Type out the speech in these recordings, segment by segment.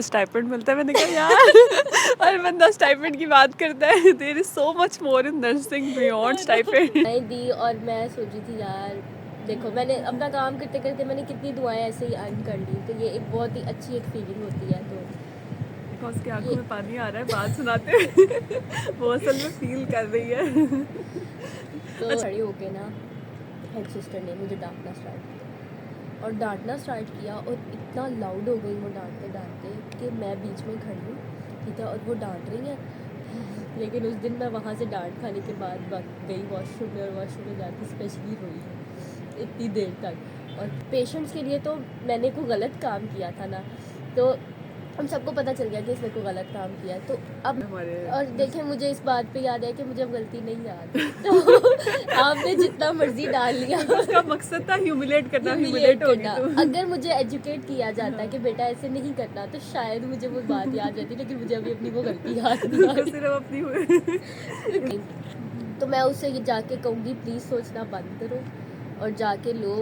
Stipend मिलता है, मैंने कहा यार और बंदा स्टाइपेंड की बात करता है, there is so much more in nursing beyond stipend. नहीं दी, और मैं सोची थी यार देखो मैंने अपना काम करते करते मैंने कितनी दुआएं ऐसे ही अर्न कर ली, तो ये एक बहुत ही अच्छी एक फीलिंग होती है। तो उसके आंखों में पानी आ रहा है बात सुनाते हुए वो असल में फील कर रही है। तो खड़ी होके ना हेड सिस्टर ने मुझे डांटना स्टार्ट किया, और डांटना स्टार्ट किया और इतना लाउड हो गई वो डांटते डांटते कि मैं बीच में खड़ी हूँ, ठीक है, और वो डांट रही है। लेकिन उस दिन मैं वहाँ से डांट खाने के बाद गई वॉशरूम में, और वॉशरूम में जाके स्पेशली रोई है इतनी देर तक। और पेशेंट्स के लिए तो मैंने कोई गलत काम किया था ना, तो हम सबको पता चल गया कि इसने कोई गलत काम किया है। तो अब और देखें मुझे इस बात पे याद है कि मुझे अब गलती नहीं याद, तो आपने जितना मर्जी डाल लिया, उसका मकसद था ह्यूमिलेट करना, ह्यूमिलेट करना। अगर मुझे एजुकेट किया जाता कि बेटा ऐसे नहीं करना, तो शायद मुझे वो बात याद रहती, लेकिन मुझे अभी अपनी वो गलती याद नहीं आ रही। सिर्फ अपनी तो मैं उससे ये जाके कहूँगी प्लीज़ सोचना बंद करो और जाके लो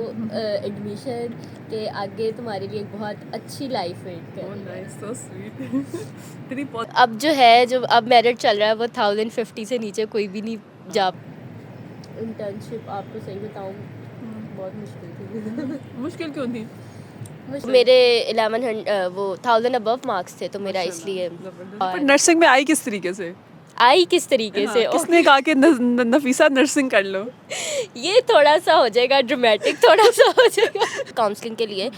एडमिशन के आगे तुम्हारे लिए एक बहुत अच्छी लाइफ वेट कर। अब जो है जो अब मेरिट चल रहा है वो 1050 से नीचे कोई भी नहीं जा। इंटर्नशिप आपको सही बताऊँ बहुत मुश्किल थी। मुश्किल क्यों थी? मेरे 1100 वो 1000 अबव मार्क्स थे, तो मेरा इसलिए। पर नर्सिंग में आई किस तरीके से? आई किस तरीके से? किसने कहा कि नफीसा नर्सिंग कर लो? ये थोड़ा सा हो जाएगा ड्रामेटिक, थोड़ा सा हो जाएगा। काउंसलिंग के लिए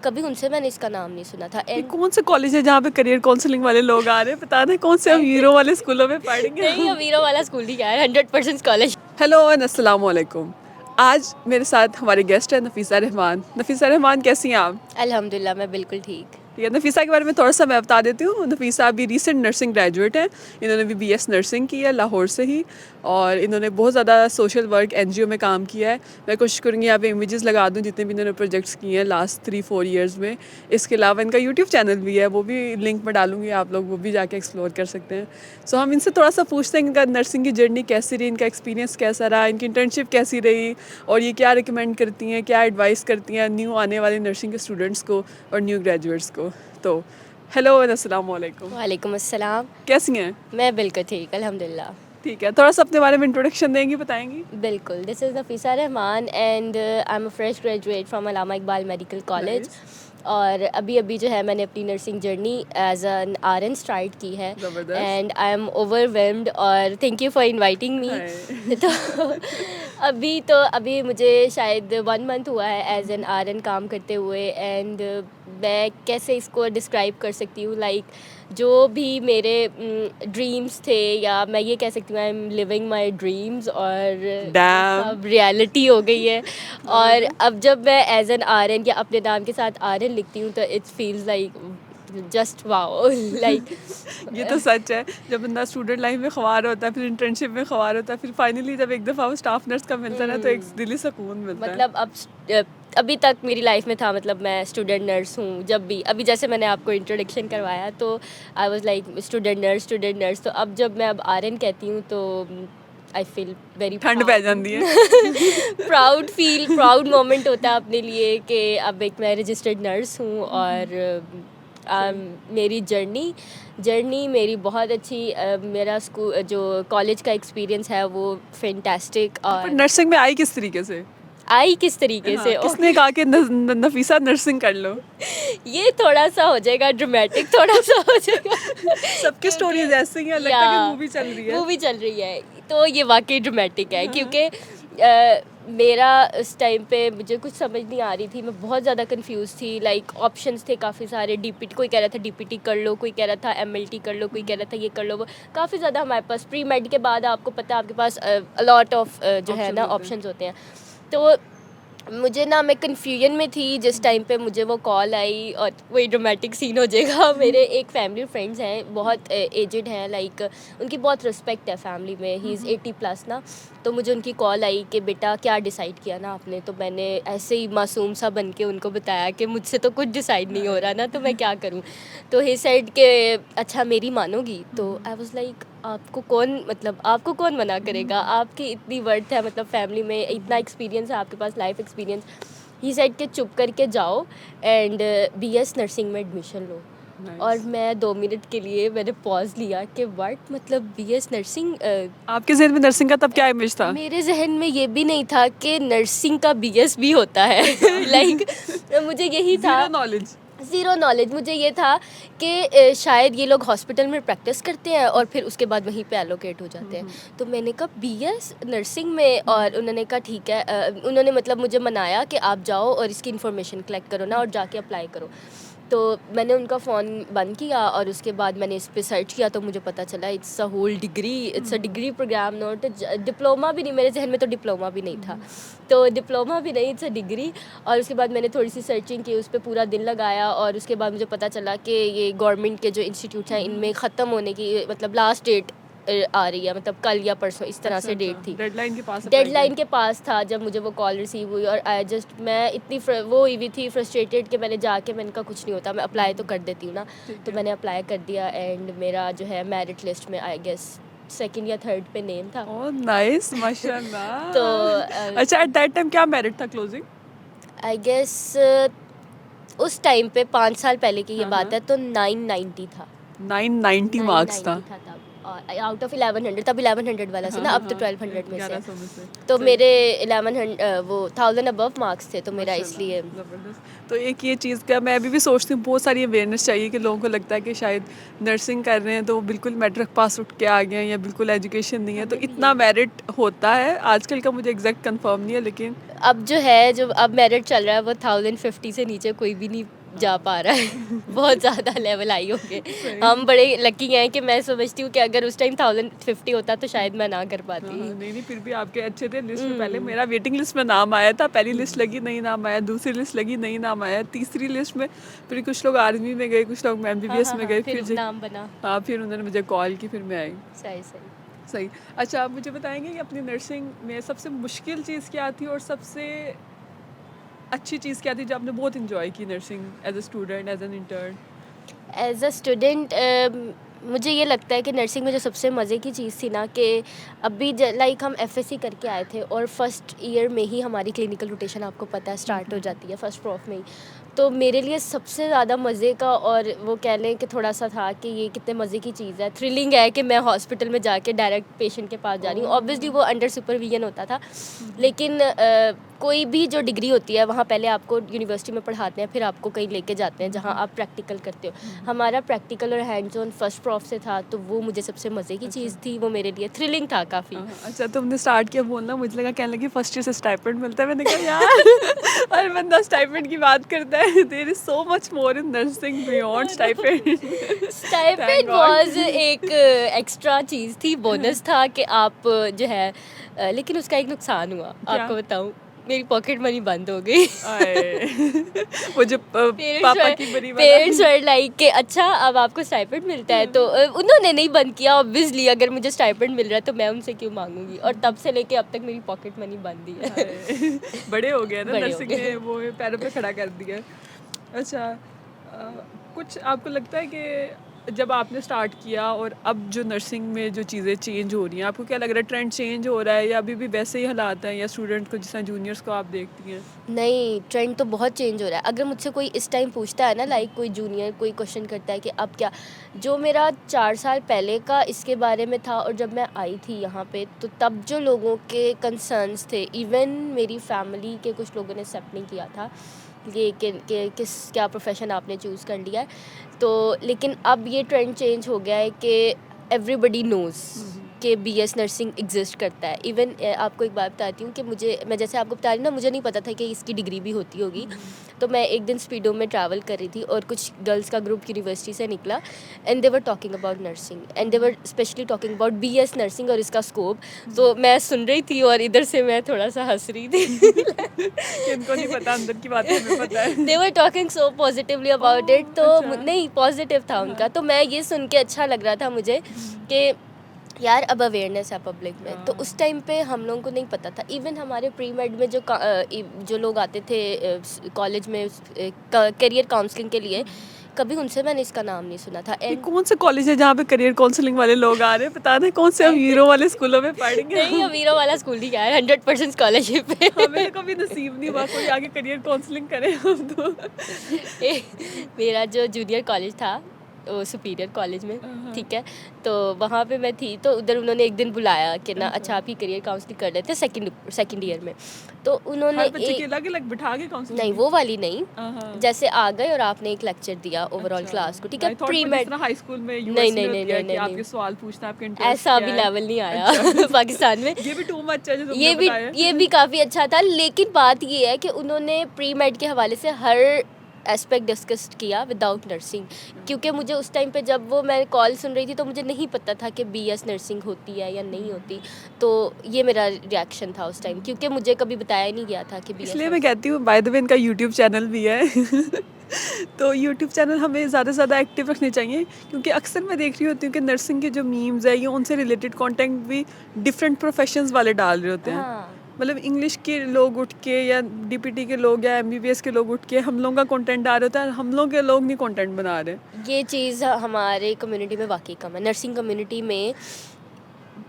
कभी उनसे मैंने इसका नाम नहीं सुना था। ये कौन से कॉलेज है जहाँ पे करियर काउंसलिंग वाले लोग आ रहे हैं? पता नहीं कौन से अमीरों वाले स्कूलों में पढ़ेंगे। नहीं, अमीरों वाला स्कूल नहीं है, 100% कॉलेज। हेलो एंड अस्सलाम वालेकुम। आज मेरे साथ हमारे गेस्ट है नफीसा रहमान। नफीसा रहमान, कैसी हैं आप? अल्हम्दुलिल्लाह मैं बिल्कुल ठीक। ठीक है, नफीसा के बारे में थोड़ा सा मैं बता देती हूँ। नफीसा अभी रीसेंट नर्सिंग ग्रेजुएट हैं। इन्होंने भी BS नर्सिंग की है लाहौर से ही, और इन्होंने बहुत ज़्यादा सोशल वर्क NGO में काम किया है। मैं कोशिश करूँगी यहाँ पे इमेजेस लगा दूँ जितने भी इन्होंने प्रोजेक्ट्स किए हैं लास्ट 3-4 ईयर्स में। इसके अलावा इनका यूट्यूब चैनल भी है, वो भी लिंक में डालूँगी, आप लोग वो भी जाके एक्सप्लोर कर सकते हैं। सो हम इनसे थोड़ा सा पूछते हैं इनका नर्सिंग की जर्नी कैसी रही, इनका एक्सपीरियंस कैसा रहा, इनकी इंटर्नशिप कैसी रही, और ये क्या रिकमेंड करती हैं, क्या एडवाइस करती हैं न्यू आने वाले नर्सिंग के स्टूडेंट्स को और न्यू ग्रेजुएट्स को। तो हेलो एंड अस्सलाम वालेकुम। वालेकुम अस्सलाम। कैसी हैं? मैं बिल्कुल ठीक अल्हम्दुलिल्लाह। ठीक है, थोड़ा सा अपने बारे में इंट्रोडक्शन देंगी, बताएंगी? बिल्कुल, this is Nafisa Rahman and I am a fresh graduate from Allama Iqbal medical college. और अभी जो है मैंने अपनी nursing journey as an RN start की है, एंड आई एम ओवरवेल्म्ड, और thank you for inviting me. तो अभी मुझे शायद 1 मंथ हुआ है एज एन RN काम करते हुए, एंड मैं कैसे इसको डिस्क्राइब कर सकती हूँ, लाइक जो भी मेरे ड्रीम्स थे, या मैं ये कह सकती हूँ I am living my dreams, और अब रियलिटी हो गई है। और अब जब मैं एज एन RN या अपने नाम के साथ RN लिखती हूँ तो it feels like just wow, like ये तो सच है, जब बंदा स्टूडेंट लाइफ में ख्वार होता है, फिर इंटर्नशिप में ख्वार होता है, फिर फाइनली जब एक दफ़ा वो स्टाफ नर्स का मिलता है ना, तो एक दिली सुकून मिलता है। मतलब अब अभी तक मेरी लाइफ में था, मतलब मैं स्टूडेंट नर्स हूँ। जब भी अभी जैसे मैंने आपको इंट्रोडक्शन करवाया तो I was like student nurse, तो अब जब मैं अब RN कहती हूँ तो आई फील वेरी ठंड पै जाती है। प्राउड मोमेंट होता है अपने लिए कि अब एक मैं रजिस्टर्ड नर्स हूँ। और मेरी जर्नी मेरी बहुत अच्छी, मेरा स्कूल जो कॉलेज का एक्सपीरियंस है वो फैंटास्टिक। और नर्सिंग में आई किस तरीके से? किसने कहा कि नफीसा नर्सिंग कर लो? ये थोड़ा सा हो जाएगा ड्रामेटिक, थोड़ा सा हो जाएगा। सबकी स्टोरीज ऐसे ही हैं, लगता है कि मूवी चल रही है। तो ये वाकई ड्रामेटिक है, क्योंकि मेरा उस टाइम पे मुझे कुछ समझ नहीं आ रही थी, मैं बहुत ज़्यादा कंफ्यूज थी। लाइक ऑप्शंस थे काफ़ी सारे, DPT कोई कह रहा था DPT कर लो, कोई कह रहा था MLT कर लो, कोई कह रहा था ये कर लो, वो काफ़ी ज़्यादा हमारे पास प्री मेड के बाद आपको पता है आपके पास अलॉट ऑफ जो है ना ऑप्शंस होते हैं। तो मुझे ना मैं कन्फ्यूजन में थी जिस टाइम पे मुझे वो कॉल आई, और वही ड्रामेटिक सीन हो जाएगा। मेरे एक फैमिली फ्रेंड्स हैं, बहुत एजड हैं, लाइक उनकी बहुत रिस्पेक्ट है फैमिली में, ही इज़ 80+ ना। तो मुझे उनकी कॉल आई कि बेटा क्या डिसाइड किया ना आपने, तो मैंने ऐसे ही मासूम सा बन के उनको बताया कि मुझसे तो कुछ डिसाइड नहीं हो रहा ना, तो मैं क्या करूँ। तो ही सेड कि अच्छा मेरी मानोगी? तो आई वाज लाइक आपको कौन मना करेगा, आपकी इतनी वर्थ है, मतलब फैमिली में इतना एक्सपीरियंस है आपके पास, लाइफ एक्सपीरियंस। ही सेड कि चुप करके जाओ एंड BS नर्सिंग में एडमिशन लो। और मैं 2 मिनट के लिए मैंने पॉज लिया कि व्हाट, मतलब बीएस नर्सिंग। आपके ज़हन में नर्सिंग का तब क्या इमेज था? मेरे जहन में ये भी नहीं था कि नर्सिंग का बीएस भी होता है। लाइक मुझे यही था, ज़ीरो नॉलेज। Zero knowledge. मुझे ये था कि शायद ये लोग हॉस्पिटल में प्रैक्टिस करते हैं और फिर उसके बाद वहीं पे एलोकेट हो जाते हैं। तो मैंने कहा बीएस नर्सिंग में, और उन्होंने कहा ठीक है। उन्होंने मतलब मुझे मनाया कि आप जाओ और इसकी इन्फॉर्मेशन कलेक्ट करो ना और जाके अप्लाई करो। तो मैंने उनका फ़ोन बंद किया और उसके बाद मैंने इस पे सर्च किया तो मुझे पता चला it's a whole degree, it's a degree programme, not diploma भी नहीं। मेरे जहन में तो डिप्लोमा भी नहीं था, तो डिप्लोमा भी नहीं, इट्स अ डिग्री। और उसके बाद मैंने थोड़ी सी सर्चिंग की, उस पर पूरा दिन लगाया और उसके बाद मुझे पता चला कि ये गवर्नमेंट के जो इंस्टीट्यूट हैं इनमें ख़त्म होने की मतलब लास्ट डेट आ रही है, मतलब कल या परसों इस तरह से डेट थी। डेडलाइन के पास डेडलाइन के पास था जब मुझे वो कॉल रिसीव हुई, और आई जस्ट मैं इतनी वो हुई हुई थी फ्रस्ट्रेटेड कि मैंने जाके, मैंने कहा कुछ नहीं होता, मैं अप्लाई तो कर देती हूँ ना। तो मैंने अप्लाई कर दिया एंड मेरा जो है मेरिट लिस्ट में आई गेस सेकंड या थर्ड पे नेम था। ओह नाइस, माशाल्लाह। तो अच्छा, एट दैट टाइम क्या मेरिट था क्लोजिंग? आई गेस उस टाइम पे 5 साल पहले की ये बात है, तो 990 था। 990 मार्क्स था। 990 था तब, आउट ऑफ 1100। तब 1100 वाला से ना, अब तो 1200 में से। 1100 में से। तो मेरे 1100 वो 1000 अबव मार्क्स थे, तो मेरा इसलिए। ज़बरदस्त। तो एक ये चीज़ का मैं अभी भी सोचती हूँ, बहुत सारी अवेयरनेस चाहिए कि लोगों को लगता है कि शायद नर्सिंग कर रहे हैं तो बिल्कुल मैट्रिक पास उठ के आ गए हैं या बिल्कुल एजुकेशन नहीं है, तो इतना मेरिट होता है आजकल का, मुझे एग्जैक्ट कंफर्म नहीं है लेकिन अब जो है, जो अब मेरिट चल रहा है वो 1050 से नीचे कोई भी नहीं जा पा रहा है। बहुत ज़्यादा लेवल आई होंगे। हम बड़े लकी हैं कि मैं समझती हूँ कि अगर उस टाइम 1050 होता तो शायद मैं ना कर पाती। नहीं नहीं, फिर भी आपके अच्छे थे लिस्ट में। पहले मेरा वेटिंग लिस्ट में नाम आया था, पहली लिस्ट लगी नहीं नाम आया, दूसरी लिस्ट लगी नहीं नाम आया, तीसरी लिस्ट में फिर कुछ लोग आर्मी में गए, कुछ लोग एमबीबीएस में गए, फिर नाम बना। हाँ फिर उन्होंने मुझे कॉल की, फिर मैं आई। सही सही। सही। अच्छा, आप मुझे बताएंगे कि अपनी नर्सिंग में सबसे मुश्किल चीज़ क्या थी और सबसे अच्छी चीज़ क्या थी जो आपने बहुत इंजॉय की nursing, as a student, as an intern? As a student मुझे ये लगता है कि नर्सिंग में जो सबसे मज़े की चीज़ थी ना, कि अभी लाइक हम एफएससी करके आए थे और फर्स्ट ईयर में ही हमारी क्लिनिकल रोटेशन आपको पता है स्टार्ट हो जाती है फर्स्ट प्रॉफ में ही। तो मेरे लिए सबसे ज़्यादा मज़े का, और वो कह लें कि थोड़ा सा था कि ये कितने मज़े की चीज़ है, थ्रिलिंग है कि मैं हॉस्पिटल में जाके डायरेक्ट पेशेंट के पास जा रही हूँ। ऑब्वियसली वो अंडर सुपरविजन होता था, लेकिन कोई भी जो डिग्री होती है वहाँ पहले आपको यूनिवर्सिटी में पढ़ाते हैं, फिर आपको कहीं लेके जाते हैं जहाँ आप प्रैक्टिकल करते हो। हमारा प्रैक्टिकल और हैंड्स ऑन फर्स्ट प्रॉफ से था, तो वो मुझे सबसे मज़े की चीज़ थी, वो मेरे लिए थ्रिलिंग था काफ़ी। अच्छा, तुमने स्टार्ट किया बोलना, मुझे लगा कहने लगी फर्स्ट ईयर से स्टाइपेंड मिलता है, मैंने कहा यार हर बंदा स्टाइपेंड की बात करता है, there is so much more in nursing beyond stipend. Stipend was एक एक्स्ट्रा चीज़ थी, बोनस था कि आप जो है लेकिन उसका एक नुकसान हुआ, आपको बताऊं, मेरी पॉकेट मनी बंद हो गई। वो जो पापा की बड़ी पेरेंट्स वर लाइक कि अच्छा अब आपको स्टाइपेंड मिलता है, तो उन्होंने नहीं बंद किया ऑब्वियसली। अगर मुझे स्टाइपेंड मिल रहा है तो मैं उनसे क्यों मांगूंगी, और तब से लेके अब तक मेरी पॉकेट मनी बंद ही है। बड़े हो गए ना, बड़े हो नर्सिंग गए। ने वो पैरों पे खड़ा कर दिया। अच्छा, कुछ आपको लगता है कि जब आपने स्टार्ट किया और अब जो नर्सिंग में जो चीज़ें चेंज हो रही हैं, आपको क्या लग रहा है, ट्रेंड चेंज हो रहा है या अभी भी वैसे ही हालात हैं, या स्टूडेंट को जिस तरह जूनियर्स को आप देखती हैं? नहीं, ट्रेंड तो बहुत चेंज हो रहा है। अगर मुझसे कोई इस टाइम पूछता है ना, लाइक कोई जूनियर कोई क्वेश्चन करता है कि अब क्या, जो मेरा 4 साल पहले का इसके बारे में था और जब मैं आई थी यहाँ पे, तो तब जो लोगों के कंसर्न्स थे, इवन मेरी फैमिली के कुछ लोगों ने एक्सेप्ट नहीं किया था ये कि किस क्या प्रोफेशन आपने चूज़ कर लिया है। तो लेकिन अब ये ट्रेंड चेंज हो गया है कि एवरीबडी नोज़ कि बीएस नर्सिंग एग्जिस्ट करता है। इवन आपको एक बात बताती हूँ कि मैं जैसे आपको बता रही हूँ ना, मुझे नहीं पता था कि इसकी डिग्री भी होती होगी। तो मैं एक दिन स्पीडो में ट्रैवल कर रही थी और कुछ गर्ल्स का ग्रुप यूनिवर्सिटी से निकला, and they were talking about nursing, and they were specially talking about BS nursing और इसका स्कोप। तो मैं सुन रही थी और इधर से मैं थोड़ा सा हंस रही थी। इनको नहीं पता, अंदर की बातें हमें पता है। They were talking so positively about it. तो अच्छा। नहीं, पॉजिटिव था उनका। तो मैं ये सुन के अच्छा लग रहा था मुझे कि यार अब अवेयरनेस है पब्लिक में। तो उस टाइम पे हम लोगों को नहीं पता था। इवन हमारे प्री मेड में जो लोग आते थे कॉलेज में करियर काउंसलिंग के लिए, कभी उनसे मैंने इसका नाम नहीं सुना था। ये एंड कौन सा कॉलेज है जहाँ पे करियर काउंसलिंग वाले लोग आ रहे हैं? पता नहीं कौन से अमीरों वाले स्कूलों में पढ़ेंगे नहीं, हम। अमीरों वाला स्कूल नहीं है, 100% स्कॉलरशिप है। हमें तो कभी नसीब नहीं हुआ कोई आगे करियर काउंसलिंग करे हम तो। मेरा जो जूनियर कॉलेज था वो सुपीरियर कॉलेज में, ठीक है, तो वहाँ पे मैं थी, तो उधर उन्होंने एक दिन बुलाया कि ना अच्छा आप ही करियर काउंसलिंग कर रहे थे सेकंड ईयर में, तो उन्होंने हर बच्चे की अलग अलग बिठा के काउंसलिंग? नहीं वो वाली नहीं, जैसे आ गए और आपने एक लेक्चर दिया ओवरऑल क्लास को, ठीक है, प्री मेड। हाई स्कूल में यूएस नहीं में नहीं होती नहीं है नहीं कि आपके नहीं, सवाल पूछना, आपके इंटरेस्ट ऐसा क्या भी है। लेवल नहीं आया पाकिस्तान में। ये भी टू मच है जो तुमने बताया। ये भी काफ़ी अच्छा था, लेकिन बात ये है कि उन्होंने प्री मेड के हवाले से हर एस्पेक्ट डिस्कस किया विदाउट नर्सिंग, क्योंकि मुझे उस टाइम पे जब वो मैं कॉल सुन रही थी तो मुझे नहीं पता था कि बीएस नर्सिंग होती है या नहीं होती, तो ये मेरा रिएक्शन था उस टाइम, क्योंकि मुझे कभी बताया नहीं गया था कि बीएस। इसलिए मैं कहती हूँ बाय द वे इनका यूट्यूब चैनल भी है तो यूट्यूब चैनल हमें ज़्यादा से ज़्यादा एक्टिव रखने चाहिए, क्योंकि अक्सर मैं देख रही होती हूँ कि नर्सिंग के जो मीम्स है ये उनसे रिलेटेड कंटेंट भी डिफरेंट प्रोफेशंस वाले डाल रहे होते हैं। हाँ मतलब इंग्लिश के लोग उठ के या डीपीटी के लोग या एमबीबीएस के लोग उठ के हम लोगों का कंटेंट डाल रहे होता है, हम लोग के लोग नहीं कंटेंट बना रहे। ये चीज़ हमारे कम्युनिटी में वाकई कम है। नर्सिंग कम्युनिटी में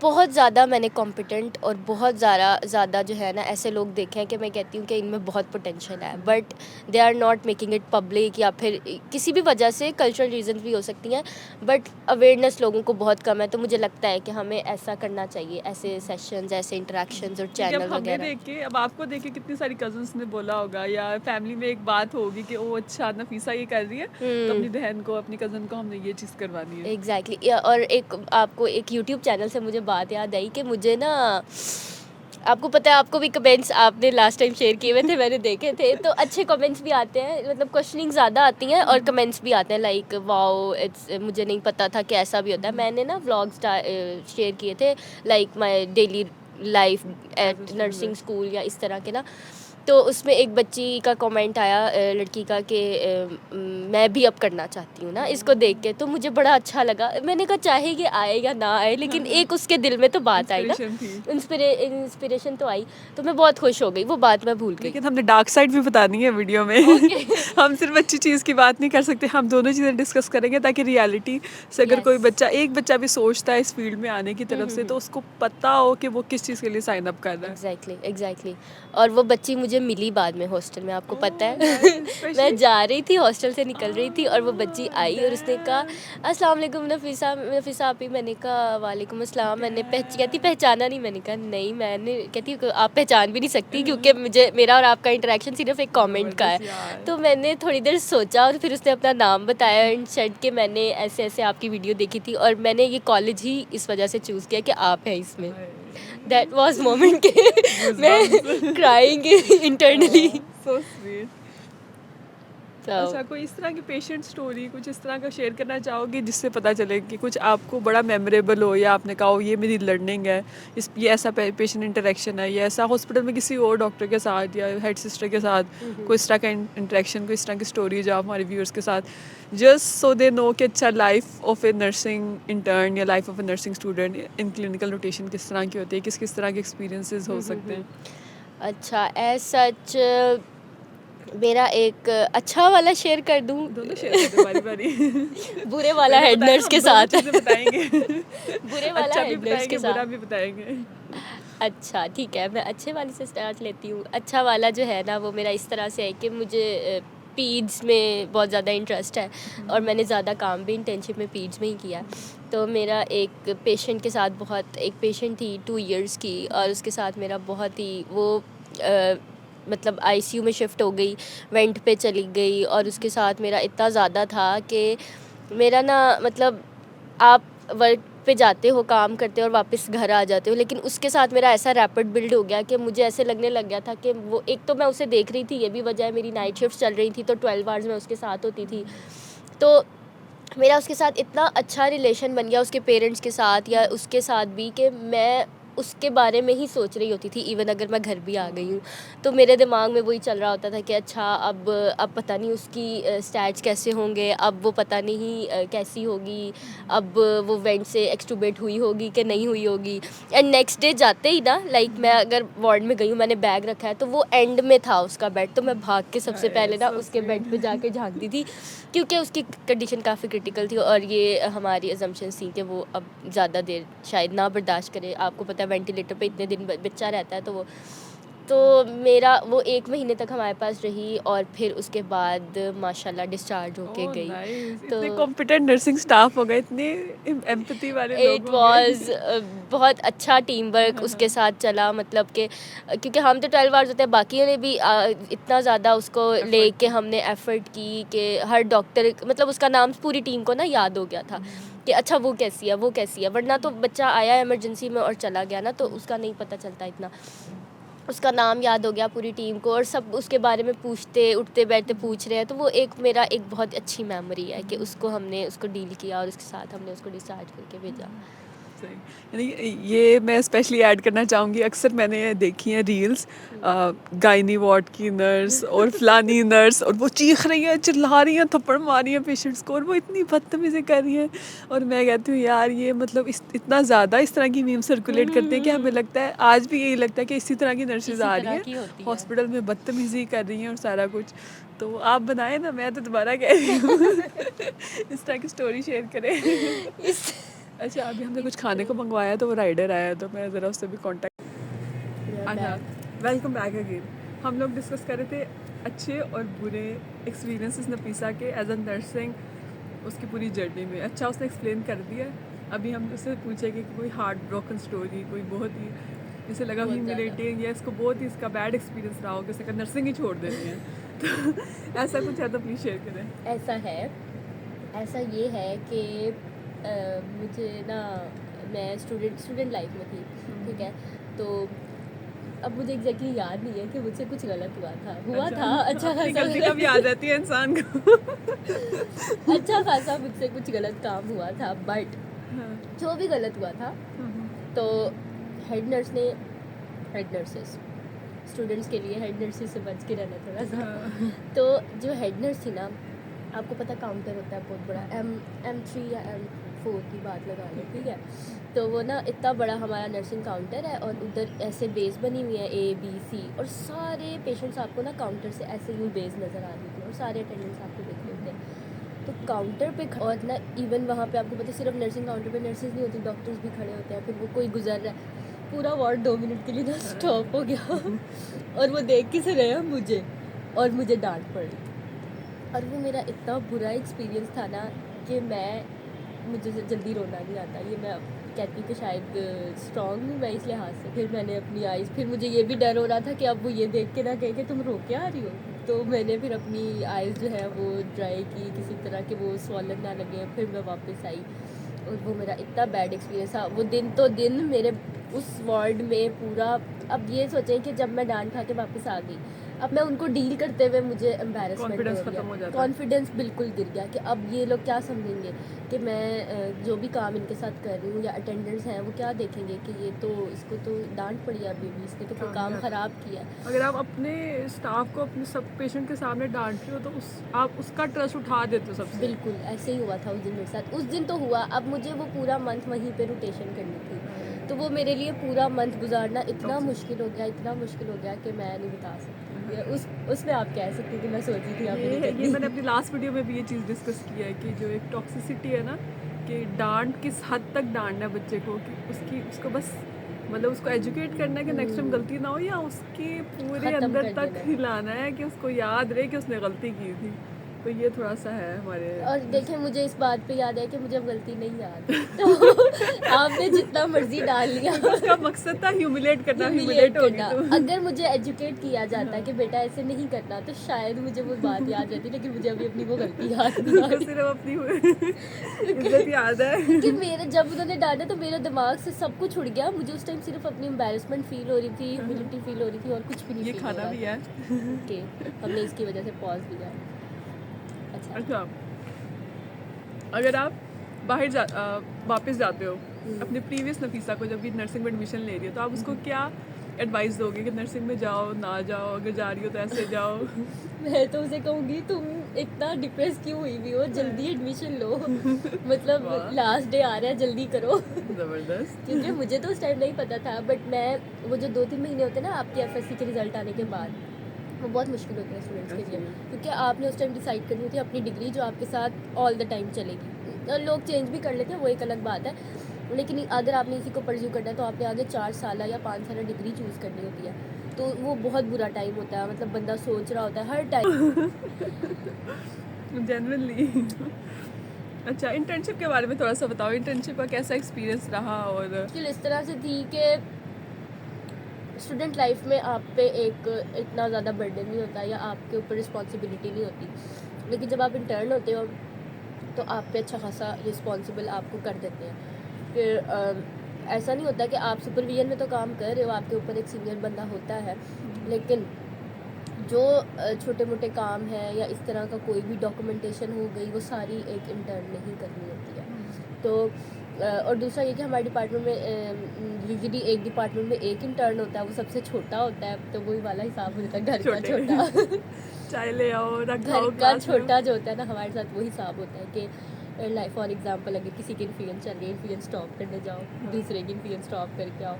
बहुत ज़्यादा मैंने कॉम्पिटेंट और बहुत ज़्यादा जो है ना ऐसे लोग देखे हैं कि मैं कहती हूँ कि इनमें बहुत पोटेंशियल है, but they are not making it public, या फिर किसी भी वजह से कल्चरल रीजन भी हो सकती हैं, बट अवेयरनेस लोगों को बहुत कम है। तो मुझे लगता है कि हमें ऐसा करना चाहिए, ऐसे सेशंस, ऐसे इंटरेक्शंस और चैनल अब हमें वगैरह। देख के, अब आपको देख के कितनी सारी कजन्स ने बोला होगा या फैमिली में एक बात होगी कि ओ अच्छा नफीसा ये कर रही है तो अपनी बहन को, अपनी कजन को हमने ये चीज़ करवानी है। एग्जैक्टली और एक आपको एक यूट्यूब चैनल से मुझे बात याद आई कि मुझे ना, आपको पता है, आपको भी कमेंट्स आपने लास्ट टाइम शेयर किए हुए थे, मैंने देखे थे, तो अच्छे कमेंट्स भी आते हैं, मतलब क्वेश्चनिंग ज़्यादा आती हैं और कमेंट्स भी आते हैं लाइक वाओ इट्स, मुझे नहीं पता था कि ऐसा भी होता है। मैंने ना व्लॉग्स शेयर किए थे like my daily life at nursing school या इस तरह के ना, तो उसमें एक बच्ची का कमेंट आया लड़की का कि मैं भी अब करना चाहती हूँ ना इसको देख के, तो मुझे बड़ा अच्छा लगा। मैंने कहा चाहे ये आए या ना आए, लेकिन एक उसके दिल में तो बात आई ना, इंस्पिरेशन तो आई, तो मैं बहुत खुश हो गई, वो बात मैं भूल गई। लेकिन हमने डार्क साइड भी बतानी है वीडियो में हम सिर्फ अच्छी चीज़ की बात नहीं कर सकते, हम दोनों चीज़ें डिस्कस करेंगे ताकि रियलिटी से अगर कोई बच्चा, एक बच्चा भी सोचता है इस फील्ड में आने की तरफ से, तो उसको पता हो कि वो किस चीज़ के लिए साइन अप कर रहा है। एग्जैक्टली। और वो बच्ची मुझे मिली बाद में हॉस्टल में, आपको पता है मैं जा रही थी हॉस्टल से, निकल रही थी, और वो बच्ची आई और उसने कहा अस्सलाम वालेकुम नफीसा आपी। मैंने कहा वालेकुम अस्सलाम। मैंने कहती पहचाना नहीं? मैंने कहा नहीं, मैंने कहती आप पहचान भी नहीं सकती क्योंकि मुझे, मेरा और आपका इंटरेक्शन सिर्फ एक कमेंट का है। तो मैंने थोड़ी देर सोचा और फिर उसने अपना नाम बताया एंड सेड कि मैंने ऐसे ऐसे आपकी वीडियो देखी थी और मैंने ये कॉलेज ही इस वजह से चूज़ किया कि आप हैं इसमें। दैट वाज मोमेंट के मैं क्राइंग इंटरनली। So sweet. अच्छा, कोई इस तरह की पेशेंट स्टोरी कुछ इस तरह का शेयर करना चाहोगे जिससे पता चले कि कुछ आपको बड़ा मेमोरेबल हो, या आपने कहा हो ये मेरी लर्निंग है, ये ऐसा पेशेंट इंटरेक्शन है, या ऐसा हॉस्पिटल में किसी और डॉक्टर के साथ या हेड सिस्टर के साथ कोई इस तरह का इंटरेक्शन, कोई इस तरह की स्टोरी जो आप हमारे व्यूअर्स के साथ, जस्ट सो दे नो कि अच्छा life of a nursing intern या life of a nursing student in clinical rotation किस तरह की होती है, किस किस तरह के एक्सपीरियंसेस हो सकते हैं। अच्छा, एज सच मेरा एक अच्छा वाला शेयर कर दूं? दोनों शेयर कर दो बारी बारी बुरे वाला हेड नर्स के साथ बताएंगे बुरे वाला अच्छा भी हेड नर्स बताएंगे, के बुरा साथ। भी बताएंगे। अच्छा ठीक है, मैं अच्छे वाले से स्टार्ट लेती हूँ। अच्छा वाला जो है ना वो मेरा इस तरह से है कि मुझे पीड्स में बहुत ज़्यादा इंटरेस्ट है और मैंने ज़्यादा काम भी इंटर्नशिप में पीड्स में ही किया। तो मेरा एक पेशेंट के साथ एक पेशेंट थी 2 इयर्स की, और उसके साथ मेरा बहुत ही वो मतलब आईसीयू में शिफ्ट हो गई, वेंट पे चली गई, और उसके साथ मेरा इतना ज़्यादा था कि मेरा ना मतलब आप वर्क पे जाते हो, काम करते हो और वापस घर आ जाते हो, लेकिन उसके साथ मेरा ऐसा रैपिड बिल्ड हो गया कि मुझे ऐसे लगने लग गया था कि वो, एक तो मैं उसे देख रही थी, ये भी वजह है, मेरी नाइट शिफ्ट चल रही थी तो 12 आवर्स में उसके साथ होती थी, तो मेरा उसके साथ इतना अच्छा रिलेशन बन गया, उसके पेरेंट्स के साथ या उसके साथ भी, कि मैं उसके बारे में ही सोच रही होती थी। इवन अगर मैं घर भी आ गई हूँ तो मेरे दिमाग में वही चल रहा होता था कि अच्छा अब पता नहीं उसकी स्टैट्स कैसे होंगे, अब वो पता नहीं कैसी होगी, अब वो वेंट से एक्सटूबेट हुई होगी कि नहीं हुई होगी। एंड नेक्स्ट डे जाते ही ना, लाइक मैं अगर वार्ड में गई हूँ, मैंने बैग रखा है तो वो एंड में था उसका बेड, तो मैं भाग के सबसे पहले ना उसके बेड पे जाके झांकती थी क्योंकि उसकी कंडीशन काफ़ी क्रिटिकल थी और ये हमारी अजम्पशंस थी कि वो अब ज़्यादा देर शायद ना बर्दाश्त करे। आपको पता है वेंटिलेटर पे इतने दिन बच्चा रहता है, तो मेरा वो 1 महीने तक हमारे पास रही और फिर उसके बाद माशाल्लाह डिस्चार्ज होके ओह गई। नाइस, तो इतने कॉम्पिटेंट नर्सिंग स्टाफ हो गए, इतने एम्पैथी वाले लोग इट हो गए। वाज बहुत अच्छा टीम वर्क उसके साथ चला, मतलब कि क्योंकि हम तो 12 आवर्स होते हैं, बाकियों ने भी इतना ज़्यादा उसको लेके हमने एफर्ट की कि हर डॉक्टर, मतलब उसका नाम पूरी टीम को ना याद हो गया था कि अच्छा वो कैसी है, वो कैसी है। वरना तो बच्चा आया इमरजेंसी में और चला गया ना, तो उसका नहीं पता चलता इतना। उसका नाम याद हो गया पूरी टीम को और सब उसके बारे में पूछते, उठते बैठते पूछ रहे हैं। तो वो एक मेरा एक बहुत अच्छी मेमोरी है कि उसको डील किया और उसके साथ हमने उसको डिस्चार्ज करके भेजा। सही, यानी ये मैं स्पेशली ऐड करना चाहूँगी, अक्सर मैंने देखी हैं रील्स, गायनी वार्ड की नर्स और फलानी नर्स, और वो चीख रही हैं, चिल्ला रही हैं, थप्पड़ मार रही हैं पेशेंट्स को, और वो इतनी बदतमीज़ी कर रही हैं। और मैं कहती हूँ यार ये मतलब इतना ज़्यादा इस तरह की मीम सर्कुलेट करते हैं कि हमें लगता है, आज भी यही लगता है कि इसी तरह की नर्सेज इसी आ तरह रही की हैं होती है। हॉस्पिटल में, बदतमीज़ी कर रही हैं और सारा कुछ। तो आप बनाए ना, मैं तो दोबारा कह रही हूँ इस तरह की स्टोरी शेयर करें। इस अच्छा, अभी हमने कुछ खाने को मंगवाया तो वो राइडर आया, तो मैं ज़रा उससे भी कांटेक्ट। अच्छा, वेलकम बैक अगेन। हम लोग डिस्कस कर रहे थे अच्छे और बुरे एक्सपीरियंसेस नफीसा के एज अ नर्सिंग, उसकी पूरी जर्नी में। अच्छा, उसने एक्सप्लेन कर दिया। अभी हम उससे पूछेंगे कि कोई हार्ट ब्रोकन स्टोरी, कोई बहुत ही जैसे लगा बहुत ह्यूमिलेटिंग, या इसको बहुत ही इसका बैड एक्सपीरियंस रहा हो कि इसका नर्सिंग ही छोड़ देनी है। तो ऐसा कुछ है तो प्लीज़ शेयर करें। ऐसा ये है कि मुझे ना, मैं स्टूडेंट लाइफ में थी, ठीक है। तो अब मुझे एग्जैक्टली याद नहीं है कि मुझसे कुछ गलत हुआ था अच्छा अपनी खासा गलती कब याद रहती है इंसान को। अच्छा खासा मुझसे कुछ गलत काम हुआ था, बट हाँ, जो भी गलत हुआ था तो हेड नर्सेस स्टूडेंट्स के लिए हेड नर्सेस से बच के रहना थोड़ा सा। हाँ, तो जो हेड नर्स थी ना, आपको पता काउंटर होता है बहुत बड़ा, M3 या M4 की बात लगा लो, ठीक है। तो वो ना इतना बड़ा हमारा नर्सिंग काउंटर है और उधर ऐसे बेस बनी हुई है A B C, और सारे पेशेंट्स आपको ना काउंटर से ऐसे यूँ बेस नज़र आ रही थी और सारे अटेंडेंट्स आपको देख रहे होते हैं। तो काउंटर पे और ना इवन वहाँ पे आपको पता है सिर्फ नर्सिंग काउंटर पे नर्सेज नहीं होती, डॉक्टर्स भी खड़े होते हैं। फिर वो कोई गुजर रहा है, पूरा वार्ड 2 मिनट के लिए ना स्टॉप हो गया और वो देख के से रहे मुझे और मुझे डांट पड़ी। और वो मेरा इतना बुरा एक्सपीरियंस था ना कि मुझे जल्दी रोना नहीं आता। ये मैं कहती हूँ कि शायद स्ट्रॉन्ग हूँ मैं इस लिहाज से। फिर मैंने अपनी आइज़, फिर मुझे ये भी डर हो रहा था कि अब वो ये देख के ना कहे कि तुम रो के आ रही हो। तो मैंने फिर अपनी आइज़ जो है वो ड्राई की किसी तरह के वो स्वॉलन ना लगे। फिर मैं वापस आई और वो मेरा इतना बैड एक्सपीरियंस था। वो दिन मेरे उस वार्ड में पूरा, अब ये सोचें कि जब मैं डांट खा के वापस आ गई, अब मैं उनको डील करते हुए मुझे एम्बैरेसमेंट कॉन्फिडेंस हो खत्म हो गया, जाता है। कॉन्फिडेंस बिल्कुल गिर गया कि अब ये लोग क्या समझेंगे कि मैं जो भी काम इनके साथ कर रही हूँ, या अटेंडेंट्स हैं वो क्या देखेंगे कि ये तो इसको तो डांट पड़ी है, अभी भी इसने तो कोई काम ख़राब किया है। अगर आप अपने स्टाफ को अपने सब पेशेंट के सामने डांट रहे हो तो आप उसका ट्रस्ट उठा देते हो सबसे। बिल्कुल ऐसे ही हुआ था उस दिन मेरे साथ। उस दिन तो हुआ, अब मुझे वो पूरा मंथ वहीं पे रोटेशन करनी थी, तो वो मेरे लिए पूरा मंथ गुजारना इतना मुश्किल हो गया कि मैं नहीं बता सकती। उसमें आप कह सकती कि मैं सोची थी आप नहीं ये करनी। मैंने अपनी लास्ट वीडियो में भी ये चीज़ डिस्कस किया है कि जो एक टॉक्सिसिटी है ना, कि डांट किस हद तक डांटना है बच्चे को, कि उसको बस मतलब उसको एजुकेट करना है कि नेक्स्ट टाइम गलती ना हो, या उसके पूरे ख़त्म अंदर कर तक देना है। हिलाना है कि उसको याद रहे कि उसने गलती की थी। तो ये थोड़ा सा है हमारे। और देखें, मुझे इस बात पे याद है कि मुझे अब गलती नहीं याद तो आपने जितना मर्जी डाल लिया। उसका मकसद था ह्यूमिलेट करना, ह्यूमिलेट ह्यूमिलेट होगी करना। तुम। अगर मुझे एजुकेट किया जाता कि बेटा ऐसे नहीं करना, तो शायद मुझे वो बात याद रहती, लेकिन मुझे अभी अपनी वो गलती याद नहीं आ उसको रही। सिर्फ अपनी इज्जत याद है। क्योंकि मेरे जब उन्होंने डांटा तो मेरे दिमाग से सब कुछ उड़ गया। मुझे उस टाइम सिर्फ अपनी एम्बैरेसमेंट फील हो रही थी, ह्यूमिलिटी फील हो रही थी, और कुछ भी नहीं ये फील हो खाना रहा भी है। ओके, हमने इसकी वजह से पॉज लिया। अच्छा, अच्छा, अगर आप वापस जाते हो अपने प्रीवियस नफीसा को, जब भी नर्सिंग में एडमिशन ले रही हो, तो आप उसको क्या एडवाइस दोगे कि नर्सिंग में जाओ ना जाओ, अगर जा रही हो तो ऐसे जाओ? मैं तो उसे कहूँगी तुम इतना डिप्रेस क्यों हुई हुई हो, जल्दी एडमिशन लो। मतलब वाह। लास्ट डे आ रहा है, जल्दी करो। ज़बरदस्त। क्योंकि मुझे तो उस टाइम नहीं पता था, बट मैं वो जो 2-3 महीने होते हैं ना आपके एफएससी के रिजल्ट आने के बाद, वो बहुत मुश्किल होते हैं स्टूडेंट्स के लिए, क्योंकि आपने उस टाइम डिसाइड करनी होती है अपनी डिग्री जो आपके साथ ऑल द टाइम चलेगी। और लोग चेंज भी कर लेते हैं, वो एक अलग बात है, लेकिन अगर आपने इसी को परस्यू करना है तो आपने आगे 4 साल या 5 साल डिग्री चूज़ करनी होती है, तो वो बहुत बुरा टाइम होता है। मतलब बंदा सोच रहा होता है हर टाइम। जनरली। अच्छा, इंटर्नशिप के बारे में थोड़ा सा बताओ, इंटर्नशिप का कैसा एक्सपीरियंस रहा? और मुश्किल इस तरह से थी कि स्टूडेंट लाइफ में आप पे एक इतना ज़्यादा बर्डन नहीं होता या आपके ऊपर रिस्पॉन्सिबिलिटी नहीं होती, लेकिन जब आप इंटर्न होते हो तो आप पे अच्छा खासा रिस्पॉन्सिबल आपको कर देते हैं। फिर ऐसा नहीं होता कि आप सुपरविजन में तो काम कर रहे हो, आपके ऊपर एक सीनियर बंदा होता है, लेकिन जो छोटे मोटे काम है या इस तरह का कोई भी डॉक्यूमेंटेशन हो गई, वो सारी एक इंटर्न ने ही करनी होती है। तो और दूसरा ये कि हमारे डिपार्टमेंट में यूजुअली एक डिपार्टमेंट में एक इंटर्न होता है, वो सबसे छोटा होता है, तो वही वाला हिसाब हो जाता है, घर का छोटा। चाय ले आओ, रखाओ घर का क्लास में। छोटा जो होता है ना, हमारे साथ वो हिसाब होता है कि लाइक फॉर एग्जांपल अगर किसी की इन्फ्लुएंस चल रही है, इन्फ्लुएंस स्टॉप करने जाओ, दूसरे की इन्फ्लुएंस स्टॉप करके आओ।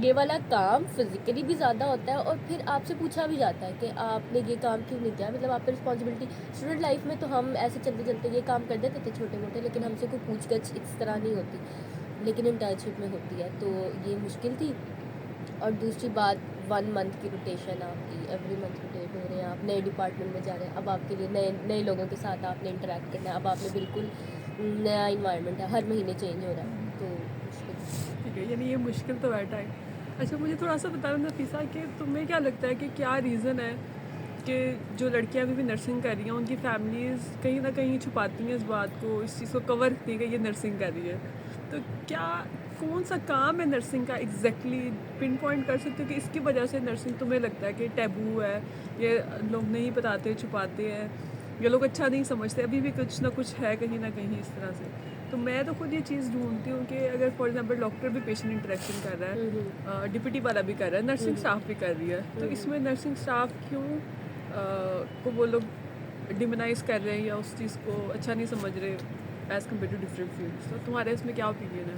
ये वाला काम फिजिकली भी ज़्यादा होता है, और फिर आपसे पूछा भी जाता है कि आपने ये काम क्यों नहीं किया। मतलब आप पे रिस्पॉन्सिबिलिटी, स्टूडेंट लाइफ में तो हम ऐसे चलते चलते ये काम कर देते थे छोटे मोटे, लेकिन हमसे कोई पूछगछ इस तरह नहीं होती, लेकिन इंटर्नशिप में होती है, तो ये मुश्किल थी। और दूसरी बात, 1 मंथ की रोटेशन आपकी, एवरी मंथ रोटेट हो रहे हैं, आप नए डिपार्टमेंट में जा रहे हैं, अब आपके लिए नए नए लोगों के साथ आपने इंटरेक्ट करना है, अब आपने बिल्कुल नया इन्वायरमेंट है, हर महीने चेंज हो रहा है, तो मुश्किल। ठीक है, यानी ये मुश्किल तो बैठा है। अच्छा, मुझे थोड़ा सा बताना नफीसा कि तुम्हें क्या लगता है कि क्या रीज़न है कि जो लड़कियां अभी भी नर्सिंग कर रही हैं, उनकी फैमिलीज़ कहीं ना कहीं छुपाती हैं इस बात को, इस चीज़ को कवर करती हैं कि ये नर्सिंग कर रही है? तो क्या, कौन सा काम है नर्सिंग का एग्जैक्टली पिन पॉइंट कर सकते हो कि इसकी वजह से नर्सिंग तुम्हें लगता है कि टैबू है, ये लोग नहीं बताते, छुपाते हैं, ये लोग अच्छा नहीं समझते, अभी भी कुछ ना कुछ है कहीं ना कहीं इस तरह से? तो मैं तो खुद ये चीज़ ढूंढती हूँ कि अगर फॉर एग्जांपल डॉक्टर भी पेशेंट इंटरेक्शन कर रहा है, डिप्टी वाला भी कर रहा है, नर्सिंग स्टाफ भी कर रही है, तो इसमें नर्सिंग स्टाफ क्यों को वो लोग डिमोनाइज कर रहे हैं या उस चीज़ को अच्छा नहीं समझ रहे as compare to different fields? तो तुम्हारे इसमें क्या ओपिनियन है?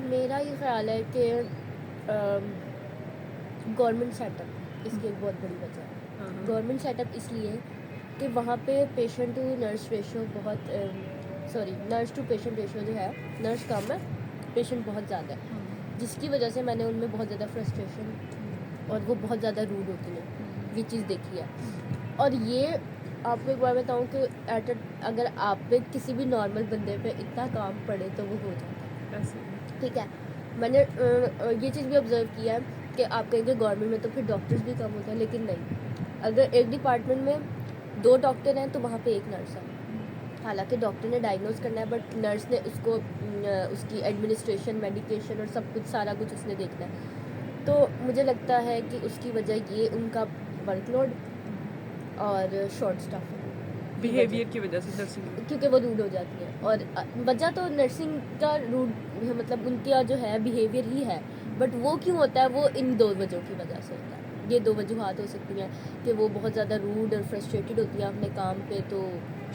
मेरा ये ख्याल है कि गवर्नमेंट सेटअप इसकी एक बहुत बड़ी वजह है। गवर्नमेंट सेटअप इसलिए कि वहाँ पे पेशेंट टू नर्स रेशो बहुत, sorry, nurse to patient ratio जो है, नर्स कम है, पेशेंट बहुत ज़्यादा है, जिसकी वजह से मैंने उनमें बहुत ज़्यादा फ्रस्ट्रेशन, और वो बहुत ज़्यादा रूड होती है, ये चीज़ देखी है। और ये आपको एक बार बताऊँ कि अगर आप पे किसी भी नॉर्मल बंदे पे इतना काम पड़े तो वो हो जाता है, ऐसे ठीक है। मैंने ये चीज़ भी ऑब्जर्व किया है कि आप कहेंगे गवर्नमेंट में तो फिर डॉक्टर्स भी कम होते हैं, लेकिन नहीं, अगर एक डिपार्टमेंट में 2 डॉक्टर हैं तो वहाँ पे 1 नर्स है। हालांकि डॉक्टर ने डायग्नोज करना है, बट नर्स ने उसको उसकी एडमिनिस्ट्रेशन, मेडिकेशन और सब कुछ, सारा कुछ उसने देखना है। तो मुझे लगता है कि उसकी वजह ये उनका वर्कलोड और शॉर्ट स्टाफ बिहेवियर की वजह से नर्सिंग में। क्योंकि वो रूड हो जाती है। और वजह तो नर्सिंग का रूड, मतलब उनका जो है बिहेवियर ही है, बट वो क्यों होता है, वो इन 2 वजहों की वजह से होता है। ये 2 वजूहात हो सकती हैं कि वो बहुत ज़्यादा रूड और फ्रस्ट्रेटेड होती हैं अपने काम पे। तो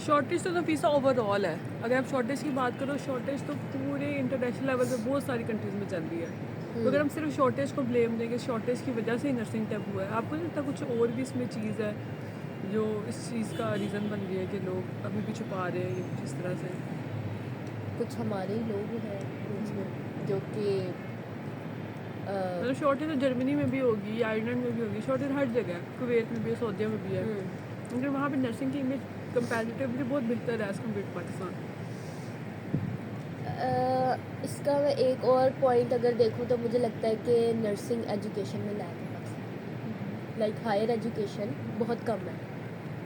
शॉर्टेज तो नफीसा ओवरऑल है, अगर आप शॉर्टेज की बात करो, शॉर्टेज तो पूरे इंटरनेशनल लेवल पे बहुत सारी कंट्रीज़ में चल रही है। तो अगर हम सिर्फ शॉर्टेज को ब्लेम देंगे, शॉर्टेज की वजह से ही नर्सिंग टैबू है, आपको नहीं लगता कुछ और भी इसमें चीज़ है जो इस चीज़ का रीज़न बन रही है कि लोग अभी भी छुपा रहे हैं ये जिस तरह से? कुछ हमारे ही लोग हैं इसमें जो कि मतलब शॉर्टेज तो जर्मनी में भी होगी, आयरलैंड में भी होगी, शॉर्टेज हर जगह है, कुवैत में भी है, सऊदीया में भी है, लेकिन वहाँ पे नर्सिंग की इमेज कंपैरेटिवली बहुत बेहतर है एज़ कम्पेयर टू पाकिस्तान। इसका मैं एक और पॉइंट अगर देखूँ तो मुझे लगता है कि नर्सिंग एजुकेशन में लैक है, लाइक हायर एजुकेशन बहुत कम है।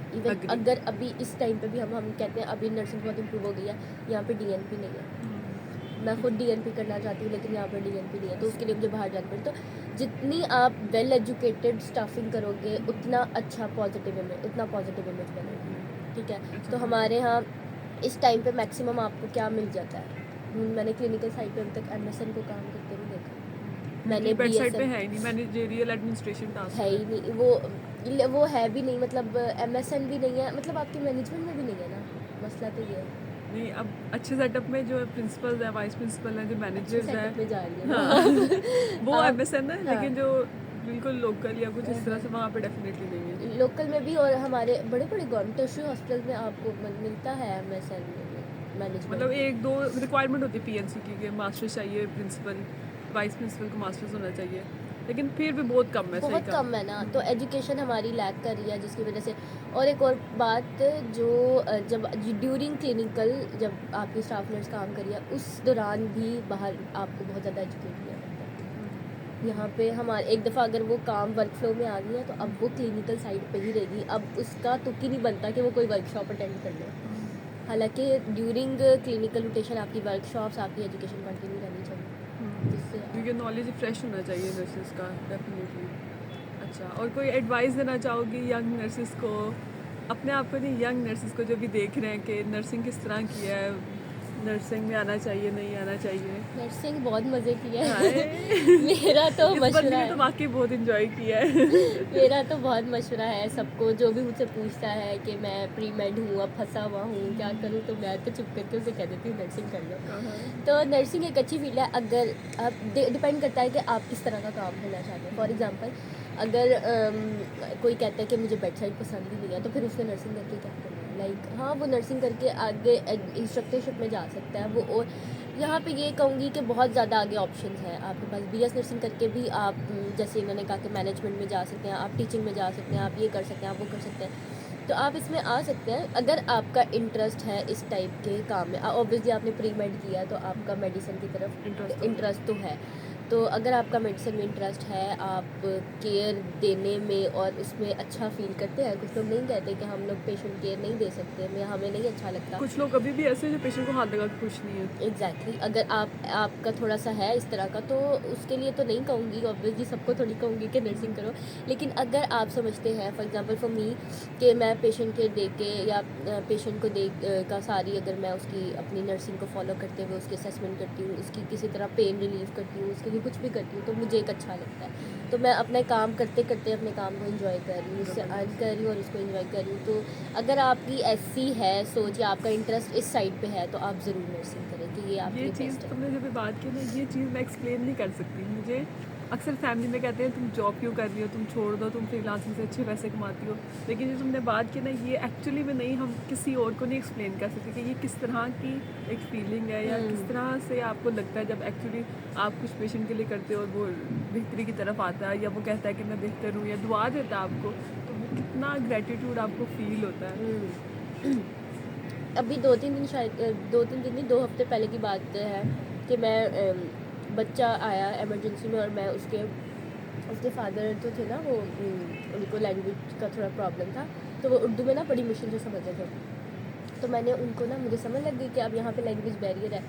Even Agree. अगर अभी इस टाइम पे भी हम कहते हैं अभी नर्सिंग बहुत इम्प्रूव हो गई है, यहाँ पे डीएनपी नहीं है। मैं खुद डीएनपी करना चाहती हूँ, लेकिन यहाँ पर डीएनपी नहीं है, तो उसके लिए मुझे बाहर जाना पड़े। तो जितनी आप वेल एजुकेटेड स्टाफिंग करोगे, उतना अच्छा पॉजिटिव इमेज, उतना पॉजिटिव इमेज बनेगी, ठीक है। तो हमारे यहाँ इस टाइम पे मैक्सिमम आपको क्या मिल जाता है? मैंने क्लिनिकल साइड पे अभी तक एमएसएन को काम करते नहीं देखा। मैंने वेबसाइट पे बीएसएन है ही नहीं, मैनेजरियल एडमिनिस्ट्रेशन टास्क है ही नहीं, वो है भी नहीं, मतलब एमएसएन भी नहीं है, मतलब आपकी मैनेजमेंट में भी नहीं है ना, मसला तो ये है। नहीं। अब अच्छे सेटअप में जो प्रिंसिपल है, वाइस प्रिंसिपल है, जो मैनेजर्स सेटअप हैं, में जा रही है हाँ, वो आप एमएसएन है, हाँ। लेकिन जो बिल्कुल लोकल या कुछ इस तरह से वहाँ पे डेफिनेटली नहीं है। लोकल में भी और हमारे बड़े बड़े गवर्नमेंट टर्शियरी हॉस्पिटल में आपको मिलता है एमएसएन मैनेजमेंट। मतलब एक दो रिक्वायरमेंट होती है पीएनसी की कि मास्टर्स चाहिए, प्रिंसिपल वाइस प्रिंसिपल को मास्टर्स होना चाहिए, लेकिन फिर भी बहुत कम है। बहुत कम है ना, तो एजुकेशन हमारी लैक कर रही है जिसकी वजह से। और एक और बात जो जब ड्यूरिंग क्लिनिकल जब आपकी स्टाफ नर्स काम करी है उस दौरान भी बाहर आपको बहुत ज़्यादा एजुकेट किया जाता है। यहाँ पे हमारे एक दफ़ा अगर वो काम वर्क फ्लो में आ गई है तो अब वो क्लिनिकल साइड पे ही रहेगी, अब उसका तुक ही नहीं बनता कि वो कोई वर्कशॉप अटेंड कर ले। हालांकि ड्यूरिंग क्लिनिकल रोटेशन आपकी वर्कशॉप्स, आपकी एजुकेशन कंटिन्यू रहनी चाहिए जिससे क्योंकि नॉलेज फ्रेश होना चाहिए नर्सेस का डेफिनेटली। अच्छा, और कोई एडवाइस देना चाहोगी यंग नर्सेस को, अपने आप को नहीं, यंग नर्सेस को जो भी देख रहे हैं कि नर्सिंग किस तरह की है, नर्सिंग में आना चाहिए नहीं आना चाहिए? नर्सिंग बहुत मज़े की है हाय। मेरा तो इस बंदी मशवरा ने है तो वाकई बहुत इंजॉय किया है। मेरा तो बहुत मशवरा है सबको, जो भी मुझसे पूछता है कि मैं प्री मेड हूँ, अब फंसा हुआ हूँ, क्या करूँ, तो मैं तो चुप करके उसे कह देती हूँ नर्सिंग कर लो। तो नर्सिंग एक अच्छी फील्ड है, अगर आप डिपेंड करता है कि आप किस तरह का काम करना चाहते हैं। फॉर एग्जांपल अगर कोई कहता है कि मुझे बेड साइड पसंद ही नहीं है, तो फिर उसने नर्सिंग करके क्या करना है? लाइक हाँ, वो नर्सिंग करके आगे इंस्ट्रक्टरशिप में जा सकता है वो। और यहाँ पे ये कहूँगी कि बहुत ज़्यादा आगे ऑप्शंस हैं आपके पास। बीएस नर्सिंग करके भी आप जैसे इन्होंने कहा कि मैनेजमेंट में जा सकते हैं, आप टीचिंग में जा सकते हैं, आप ये कर सकते हैं, आप वो कर सकते हैं, तो आप इसमें आ सकते हैं अगर आपका इंटरेस्ट है इस टाइप के काम में। ऑब्वियसली आपने प्री मेड किया है तो आपका मेडिसिन की तरफ इंटरेस्ट तो है। तो अगर आपका मेडिसिन में इंटरेस्ट है, आप केयर देने में और उसमें अच्छा फील करते हैं। कुछ लोग नहीं कहते कि हम लोग पेशेंट केयर नहीं दे सकते, मैं हमें नहीं अच्छा लगता। कुछ लोग अभी भी ऐसे हैं जो पेशेंट को हाथ लगा के खुश नहीं है। एग्जैक्टली अगर आपका थोड़ा सा है इस तरह का, तो उसके लिए तो नहीं कहूँगी, ऑब्वियसली सबको थोड़ी कहूँगी कि नर्सिंग करो। लेकिन अगर आप समझते हैं, फॉर एग्जांपल फॉर मी, कि मैं पेशेंट केयर दे के या पेशेंट को देख का सारी, अगर मैं उसकी अपनी नर्सिंग को फॉलो करते हुए उसकी असेसमेंट करती हूँ, उसकी किसी तरह पेन रिलीव करती हूँ, उसके लिए कुछ भी करती हूँ, तो मुझे एक अच्छा लगता है। तो मैं अपने काम करते करते अपने काम को एंजॉय कर रही हूँ, उससे अर्न कर रही हूँ और उसको एंजॉय कर रही हूँ। तो अगर आपकी ऐसी है सोच या आपका इंटरेस्ट इस साइड पे है, तो आप ज़रूर नर्सिंग करें कि ये आपके ये लिए चीज़ बेस्ट है। तुमने जब बात की ना, ये चीज़ मैं एक्सप्लेन नहीं कर सकती। मुझे अक्सर फैमिली में कहते हैं तुम जॉब क्यों कर रही हो, तुम छोड़ दो, तुम फ्रीलांसिंग से अच्छे पैसे कमाती हो। लेकिन जो तुमने बात की ना, ये एक्चुअली में नहीं, हम किसी और को नहीं एक्सप्लेन कर सकते कि ये किस तरह की एक फीलिंग है या किस तरह से आपको लगता है जब एक्चुअली आप कुछ पेशेंट के लिए करते हो और वो बेहतरी की तरफ आता है, या वो कहता है कि मैं बेहतर हूँ, या दुआ देता है आपको, तो वो कितना ग्रेटिट्यूड आपको फील होता है। अभी 2-3 दिन, शायद 2-3 दिन नहीं, 2 हफ्ते पहले की बात है कि मैं बच्चा आया इमरजेंसी में और मैं उसके फादर जो थे ना, वो उनको लैंग्वेज का थोड़ा प्रॉब्लम था, तो वो उर्दू में ना बड़ी मुश्किल से समझ रहे थे। तो मैंने उनको ना, मुझे समझ लग गई कि अब यहाँ पे लैंग्वेज बैरियर है।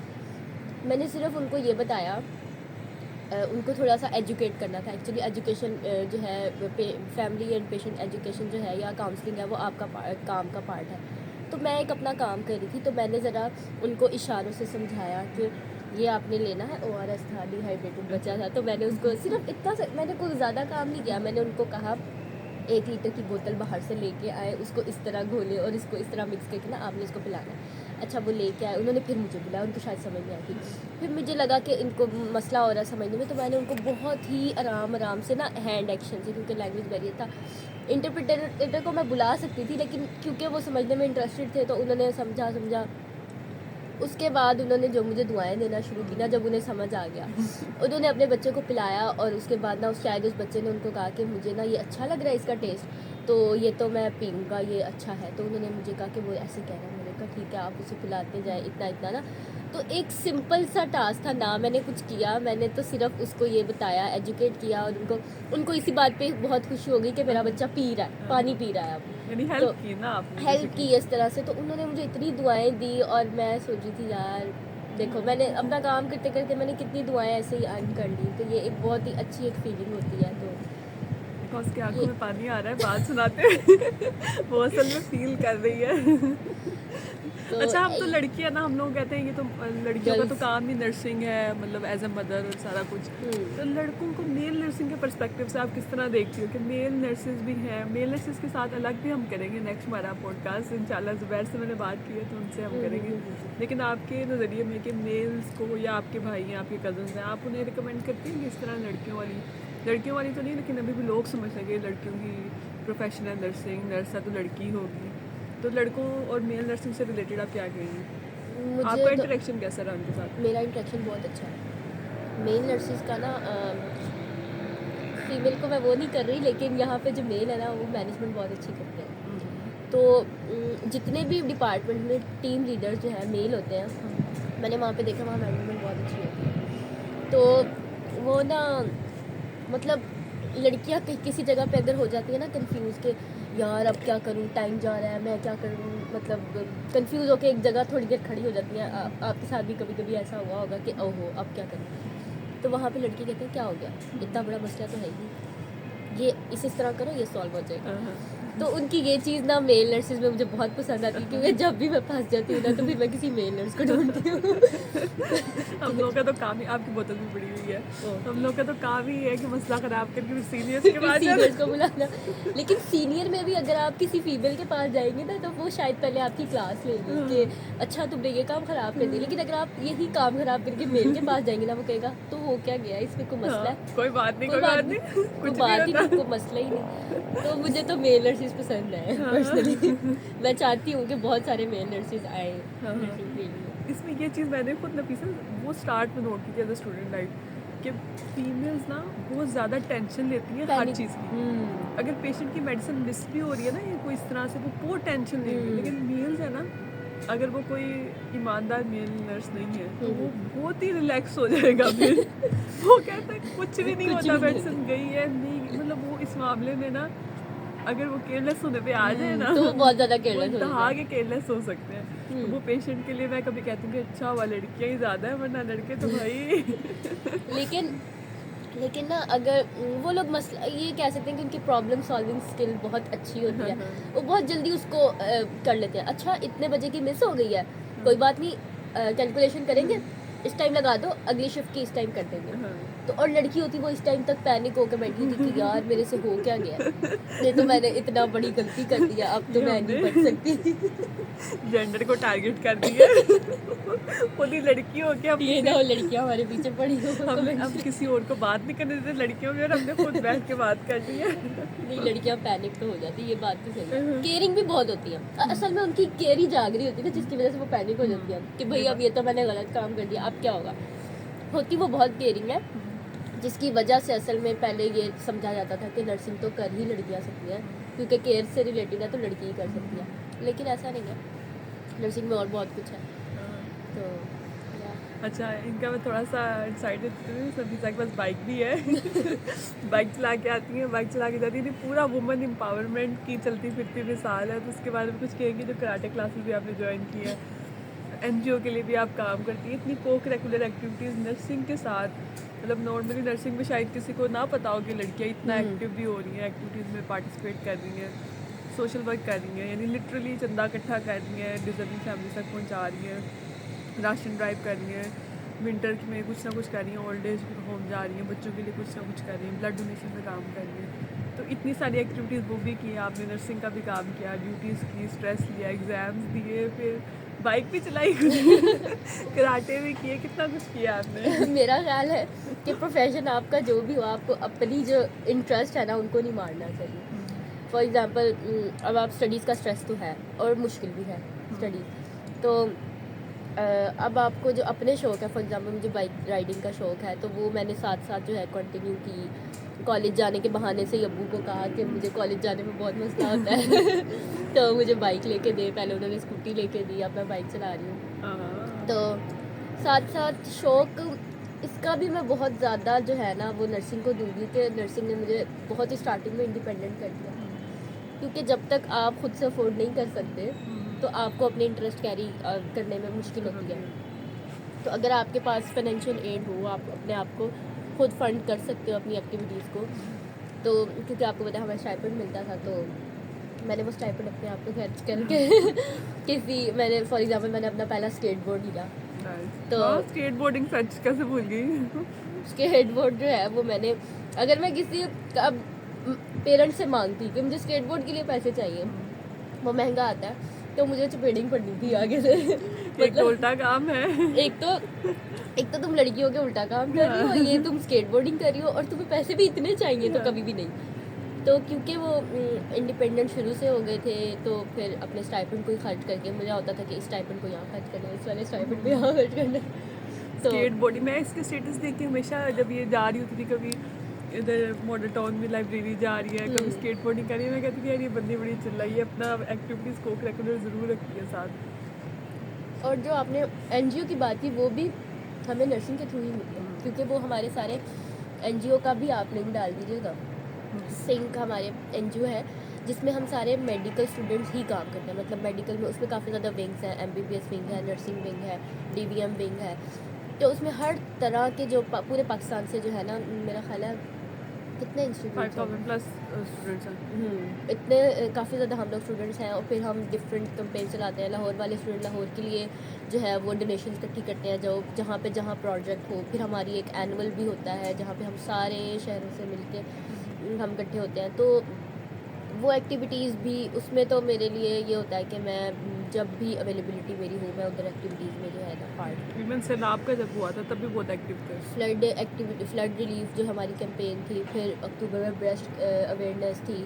मैंने सिर्फ उनको ये बताया, उनको थोड़ा सा एजुकेट करना था। एक्चुअली एजुकेशन जो है, फैमिली एंड पेशेंट एजुकेशन जो है या काउंसलिंग है, वो आपका काम का पार्ट है। तो मैं एक अपना काम कर रही थी, तो मैंने ज़रा उनको इशारों से समझाया कि ये आपने लेना है, ORS था, डिहाइड्रेटेड बचा था। तो मैंने उसको सिर्फ इतना मैंने कुछ ज़्यादा काम नहीं किया। मैंने उनको कहा 1 लीटर की बोतल बाहर से लेके आए, उसको इस तरह घोले और इसको इस तरह मिक्स करके ना आपने इसको पिलाना है। अच्छा, वो लेके आए, उन्होंने फिर मुझे बुलाया, उनको शायद समझ नहीं आती। फिर मुझे लगा कि इनको मसला हो रहा है समझने में, तो मैंने उनको बहुत ही आराम से ना हैंड एक्शन से, क्योंकि लैंग्वेज बैरियर था, इंटरप्रेटर को मैं बुला सकती थी, लेकिन क्योंकि वो समझने में इंटरेस्टेड थे तो उन्होंने समझा। उसके बाद उन्होंने जो मुझे दुआएं देना शुरू की ना, जब उन्हें समझ आ गया, उन्होंने अपने बच्चे को पिलाया और उसके बाद ना शायद उस बच्चे ने उनको कहा कि मुझे ना ये अच्छा लग रहा है इसका टेस्ट, तो ये तो मैं पीऊँगा, ये अच्छा है। तो उन्होंने मुझे कहा कि वो ऐसे कह रहा है। मैंने कहा ठीक है, आप उसे पिलाते जाए इतना इतना ना। तो एक सिंपल सा टास्क था ना, मैंने कुछ किया, मैंने तो सिर्फ उसको ये बताया, एजुकेट किया, और उनको इसी बात पे बहुत खुशी हो गई कि मेरा बच्चा पी रहा है, पानी पी रहा है अब। यानी हेल्प की ना आपने, हेल्प की इस तरह से। तो उन्होंने मुझे इतनी दुआएं दी और मैं सोच रही थी यार देखो, मैंने अपना काम करते करते मैंने कितनी दुआएं ऐसे ही अर्न कर ली। तो ये एक बहुत ही अच्छी एक फीलिंग होती है। तो उसके आंखों में पानी आ रहा है बात सुनाते हुए। वो असल में फील कर रही है। अच्छा, हम तो लड़कियां ना, हम लोग कहते हैं ये तो लड़कियों का तो Girls. काम ही नर्सिंग है, मतलब एज अ मदर और सारा कुछ। तो लड़कों को मेल नर्सिंग के पर्सपेक्टिव से आप किस तरह देखती हो कि मेल नर्सेज भी हैं? मेल नर्सेज के साथ अलग भी हम करेंगे नेक्स्ट हमारा पॉडकास्ट इंशाल्लाह। ज़ुबैर से मैंने बात की है तो उनसे हम करेंगे। लेकिन आपके नज़रिए में कि मेल्स को, या आपके भाई हैं, आपके कज़न्स हैं, आप उन्हें रिकमेंड करती हैं कि इस तरह लड़कियों वाली तो नहीं, लेकिन अभी भी लोग समझ लगे लड़कियों की प्रोफेशन है नर्सिंग, नर्स है तो लड़की होगी। तो लड़कों और मेल नर्सिंग से रिलेटेड आप क्या कहेंगे? आपका मुझे तो इंटरेक्शन कैसा रहा उनके साथ? मेरा इंटरेक्शन बहुत अच्छा है मेल नर्सिस का ना। फीमेल को मैं वो नहीं कर रही, लेकिन यहाँ पे जो मेल है ना वो मैनेजमेंट बहुत अच्छी करते हैं। तो जितने भी डिपार्टमेंट में टीम लीडर्स जो है मेल होते हैं, मैंने वहाँ पे देखा वहाँ मैनेजमेंट बहुत अच्छी होती है। तो वो ना मतलब लड़कियाँ किसी जगह पे अगर हो जाती है ना कंफ्यूज के यार अब क्या करूँ, टाइम जा रहा है, मैं क्या करूँ, मतलब कंफ्यूज होके एक जगह थोड़ी देर खड़ी हो जाती हैं। आपके साथ भी कभी कभी ऐसा हुआ होगा कि ओहो अब क्या करूँ। तो वहाँ पे लड़की कहते हैं क्या हो गया, इतना बड़ा मसला तो है ही, ये इस तरह करो ये सॉल्व हो जाएगा। तो उनकी ये चीज़ ना मेल नर्सेज में मुझे बहुत पसंद आती है, क्योंकि जब भी मैं फंस जाती हूँ ना तो फिर मैं किसी मेल नर्स को ढूंढती हूँ। हम लोग का तो काम ही, आपकी बोतल भी पड़ी हुई है, हम लोग का तो काम ही है कि मसला ख़राब करके सीनियर्स के पास सीनियर्स को बुलाना। लेकिन सीनियर में भी अगर आप किसी फीमेल के पास जाएंगे ना तो वो शायद पहले आपकी क्लास लेगी कि अच्छा तुमने ये काम ख़राब कर दिया। लेकिन अगर आप यही काम ख़राब करके मेल के पास जाएंगे ना, वो कहेगा तो हो क्या गया, इसमें कोई मसला है? कोई बात नहीं, कोई बात नहीं, कुछ कोई बात ही नहीं नहीं, कोई मसला ही नहीं। तो मुझे तो मेल नर्सेज पसंद है पर्सनली। मैं चाहती हूँ कि बहुत सारे मेल नर्सेज आए नर्सिंग फील्ड में। इसमें ये चीज़ मैंने खुद नफीसा वो स्टार्ट में नोट की थी एज अ स्टूडेंट लाइफ, कि फीमेल्स ना बहुत ज़्यादा टेंशन लेती हैं हर Panic. चीज़ की। अगर पेशेंट की मेडिसिन मिस भी हो रही है ना या कोई इस तरह से, वो बहुत टेंशन लेंगे। लेकिन मेल्स है ना, अगर वो कोई ईमानदार मेल नर्स नहीं है तो वो बहुत ही रिलैक्स हो जाएगा फिर। वो कहता है कुछ भी नहीं कुछ होता, भी नहीं मेडिसिन गई है नहीं, मतलब वो इस मामले में ना अगर वो केयरलेस होने पे आ जाए ना तो वो बहुत ज़्यादा वो केयरलेस हो इंतहा जाता के केयरलेस हो सकते हैं। तो वो पेशेंट के लिए मैं कभी कहती हूँ कि अच्छा हुआ लड़कियाँ ही ज़्यादा है, वरना लड़के तो भाई है। लेकिन ना अगर वो लोग मसला ये कह सकते हैं कि उनकी प्रॉब्लम सॉल्विंग स्किल बहुत अच्छी होती है, वो बहुत जल्दी उसको कर लेते हैं। अच्छा इतने बजे की मिस हो गई है, कोई बात नहीं, कैलकुलेशन करेंगे, इस टाइम लगा दो, अगली शिफ्ट की इस टाइम कर देंगे। तो और लड़की होती वो इस टाइम तक पैनिक होकर बैठी थी कि यार मेरे से हो क्या गया, ये तो मैंने इतना बड़ी गलती कर दिया, अब तो मैं नहीं बच सकती। जेंडर को टारगेट कर दिया। पूरी लड़की हो के हम ये ना हो लड़कियां हमारे पीछे पड़ी हो। हम किसी और को बात नहीं करने देते लड़कियों में, और हमने खुद बैठ के बात कर दी है। नहीं लड़कियां पैनिक तो हो जाती है, ये बात तो सही है। केयरिंग भी बहुत होती है, असल में उनकी केयर ही जाग रही होती है ना, जिसकी वजह से वो पैनिक हो जाती है कि भाई अब ये तो मैंने गलत काम कर दिया, अब क्या होगा। होती वो बहुत केयरिंग है, जिसकी वजह से असल में पहले ये समझा जाता था कि नर्सिंग तो कर ही लड़कियां सकती हैं, क्योंकि केयर से रिलेटेड है तो लड़की ही कर सकती है। लेकिन ऐसा नहीं है, नर्सिंग में और बहुत कुछ है। तो अच्छा, इनका मैं थोड़ा सा एक्साइटेड हूँ, सभीसा के पास बाइक भी है। बाइक चला के आती है, बाइक चला के जाती है, पूरा वुमेन एम्पावरमेंट की चलती फिरती मिसाल है। तो उसके बारे में कुछ कहेंगे, जो कराटे क्लासेस भी आपने ज्वाइन की है, एनजीओ के लिए भी आप काम करती हैं, इतनी को करिकुलर एक्टिविटीज़ नर्सिंग के साथ, मतलब नॉर्मली नर्सिंग में शायद किसी को ना पता हो कि लड़कियाँ इतना एक्टिव भी हो रही हैं, एक्टिविटीज़ में पार्टिसिपेट कर रही हैं, सोशल वर्क कर रही हैं, यानी लिटरली चंदा इकट्ठा कर रही हैं, डिजर्विंग फैमिली तक पहुँचा रही हैं, राशन ड्राइव कर रही हैं, विंटर में कुछ ना कुछ कर रही हैं, ओल्ड एज होम जा रही हैं, बच्चों के लिए कुछ ना कुछ कर रही हैं, ब्लड डोनेशन में काम कर रही हैं। तो इतनी सारी एक्टिविटीज़ वो भी की, आपने नर्सिंग का भी काम किया, ड्यूटीज़ की, स्ट्रेस लिया, एग्ज़ाम्स दिए, फिर बाइक भी चलाई, कराटे भी किए, कितना कुछ किया आपने। मेरा ख्याल है कि प्रोफेशन आपका जो भी हो, आपको अपनी जो इंटरेस्ट है ना उनको नहीं मारना चाहिए। फॉर एग्ज़ाम्पल अब आप स्टडीज़ का स्ट्रेस तो है और मुश्किल भी है स्टडीज़, तो अब आपको जो अपने शौक़ है, फॉर एग्ज़ाम्पल मुझे बाइक राइडिंग का शौक़ है, तो वो मैंने साथ साथ जो है कंटिन्यू की। कॉलेज जाने के बहाने से अब्बू को कहा कि मुझे कॉलेज जाने में बहुत मसला होता है तो मुझे बाइक लेके दे, पहले उन्होंने स्कूटी लेके दी, अब मैं बाइक चला रही हूँ। तो साथ साथ शौक़ इसका भी मैं बहुत ज़्यादा जो है ना वो नर्सिंग को दूँगी कि नर्सिंग ने मुझे बहुत ही स्टार्टिंग में इंडिपेंडेंट कर दिया, क्योंकि जब तक आप खुद से अफोर्ड नहीं कर सकते तो आपको अपने इंटरेस्ट कैरी करने में मुश्किल होती है। तो अगर आपके पास फाइनेंशियल एड हो, आप अपने आप को खुद फंड कर सकते हो अपनी एक्टिविटीज़ को, तो क्योंकि आपको पता है हमें स्टाइपेंड मिलता था, तो मैंने वो स्टाइपेंड अपने आप पे खर्च करके मैंने फॉर एग्जांपल मैंने अपना पहला स्केटबोर्ड लिया। तो स्केटबोर्डिंग सच कैसे भूल गई। स्केटबोर्ड जो है वो मैंने, अगर मैं किसी अब पेरेंट्स से मांगती कि मुझे स्केटबोर्ड के लिए पैसे चाहिए, वो महंगा आता है, तो मुझे चपेटिंग पड़नी थी आगे से। एक तो उल्टा काम है। एक तो तुम लड़कियों के उल्टा काम कर रही हो, ये तुम स्केटबोर्डिंग कर रही हो और तुम्हें पैसे भी इतने चाहिए, तो कभी भी नहीं। तो क्योंकि वो इंडिपेंडेंट शुरू से हो गए थे, तो फिर अपने स्टाइपेंड को ही खर्च करके मुझे होता था कि इस स्टाइपेंड को यहाँ खर्च करना है, इस वाले स्टाइपेंड को यहाँ खर्च करना है। तो स्केटबोर्डिंग मैं इसके स्टेटस देखती हूँ हमेशा, जब ये जा रही होती थी कभी इधर मॉडल टाउन में लाइब्रेरी जा रही है, कभी स्केटबोर्डिंग कर रही है, मैं कहती थी यार ये बंदी बड़ी चिल्ला, ये अपना एक्टिविटीज़ को करिकुलर ज़रूर रखती है साथ। और जो आपने एनजीओ की बात की, वो भी हमें नर्सिंग के थ्रू ही मिली है, क्योंकि वो हमारे सारे एनजीओ का भी आप लिंक डाल दीजिएगा। सिंक हमारे एनजीओ है जिसमें हम सारे मेडिकल स्टूडेंट्स ही काम करते हैं, मतलब मेडिकल में उसमें काफ़ी ज़्यादा विंग्स हैं, एमबीबीएस विंग है, नर्सिंग विंग है, डीवीएम विंग है। तो उसमें हर तरह के जो पूरे पाकिस्तान से जो है ना, मेरा ख्याल है कितने इंस्टीट्यूट 5000 प्लस स्टूडेंट्स हैं। इतने काफ़ी ज़्यादा हम लोग स्टूडेंट्स हैं। और फिर हम डिफरेंट कैंपेन चलाते हैं। लाहौर वाले स्टूडेंट लाहौर के लिए जो है वो डोनेशन इकट्ठी करते हैं, जो जहाँ प्रोजेक्ट हो। फिर हमारी एक एनुअल भी होता है जहाँ पे हम सारे शहरों से मिलके हम इकट्ठे होते हैं। तो वो एक्टिविटीज़ भी उसमें तो मेरे लिए ये होता है कि मैं जब भी अवेलेबिलिटी मेरी हो, मैं उधर एक्टिविटीज़ में जो है ना पार्ट। इवन सैलाब का जब हुआ था तब भी बहुत एक्टिव थे। फ्लड रिलीफ जो हमारी कैंपेन थी, फिर अक्टूबर में ब्रेस्ट अवेयरनेस थी।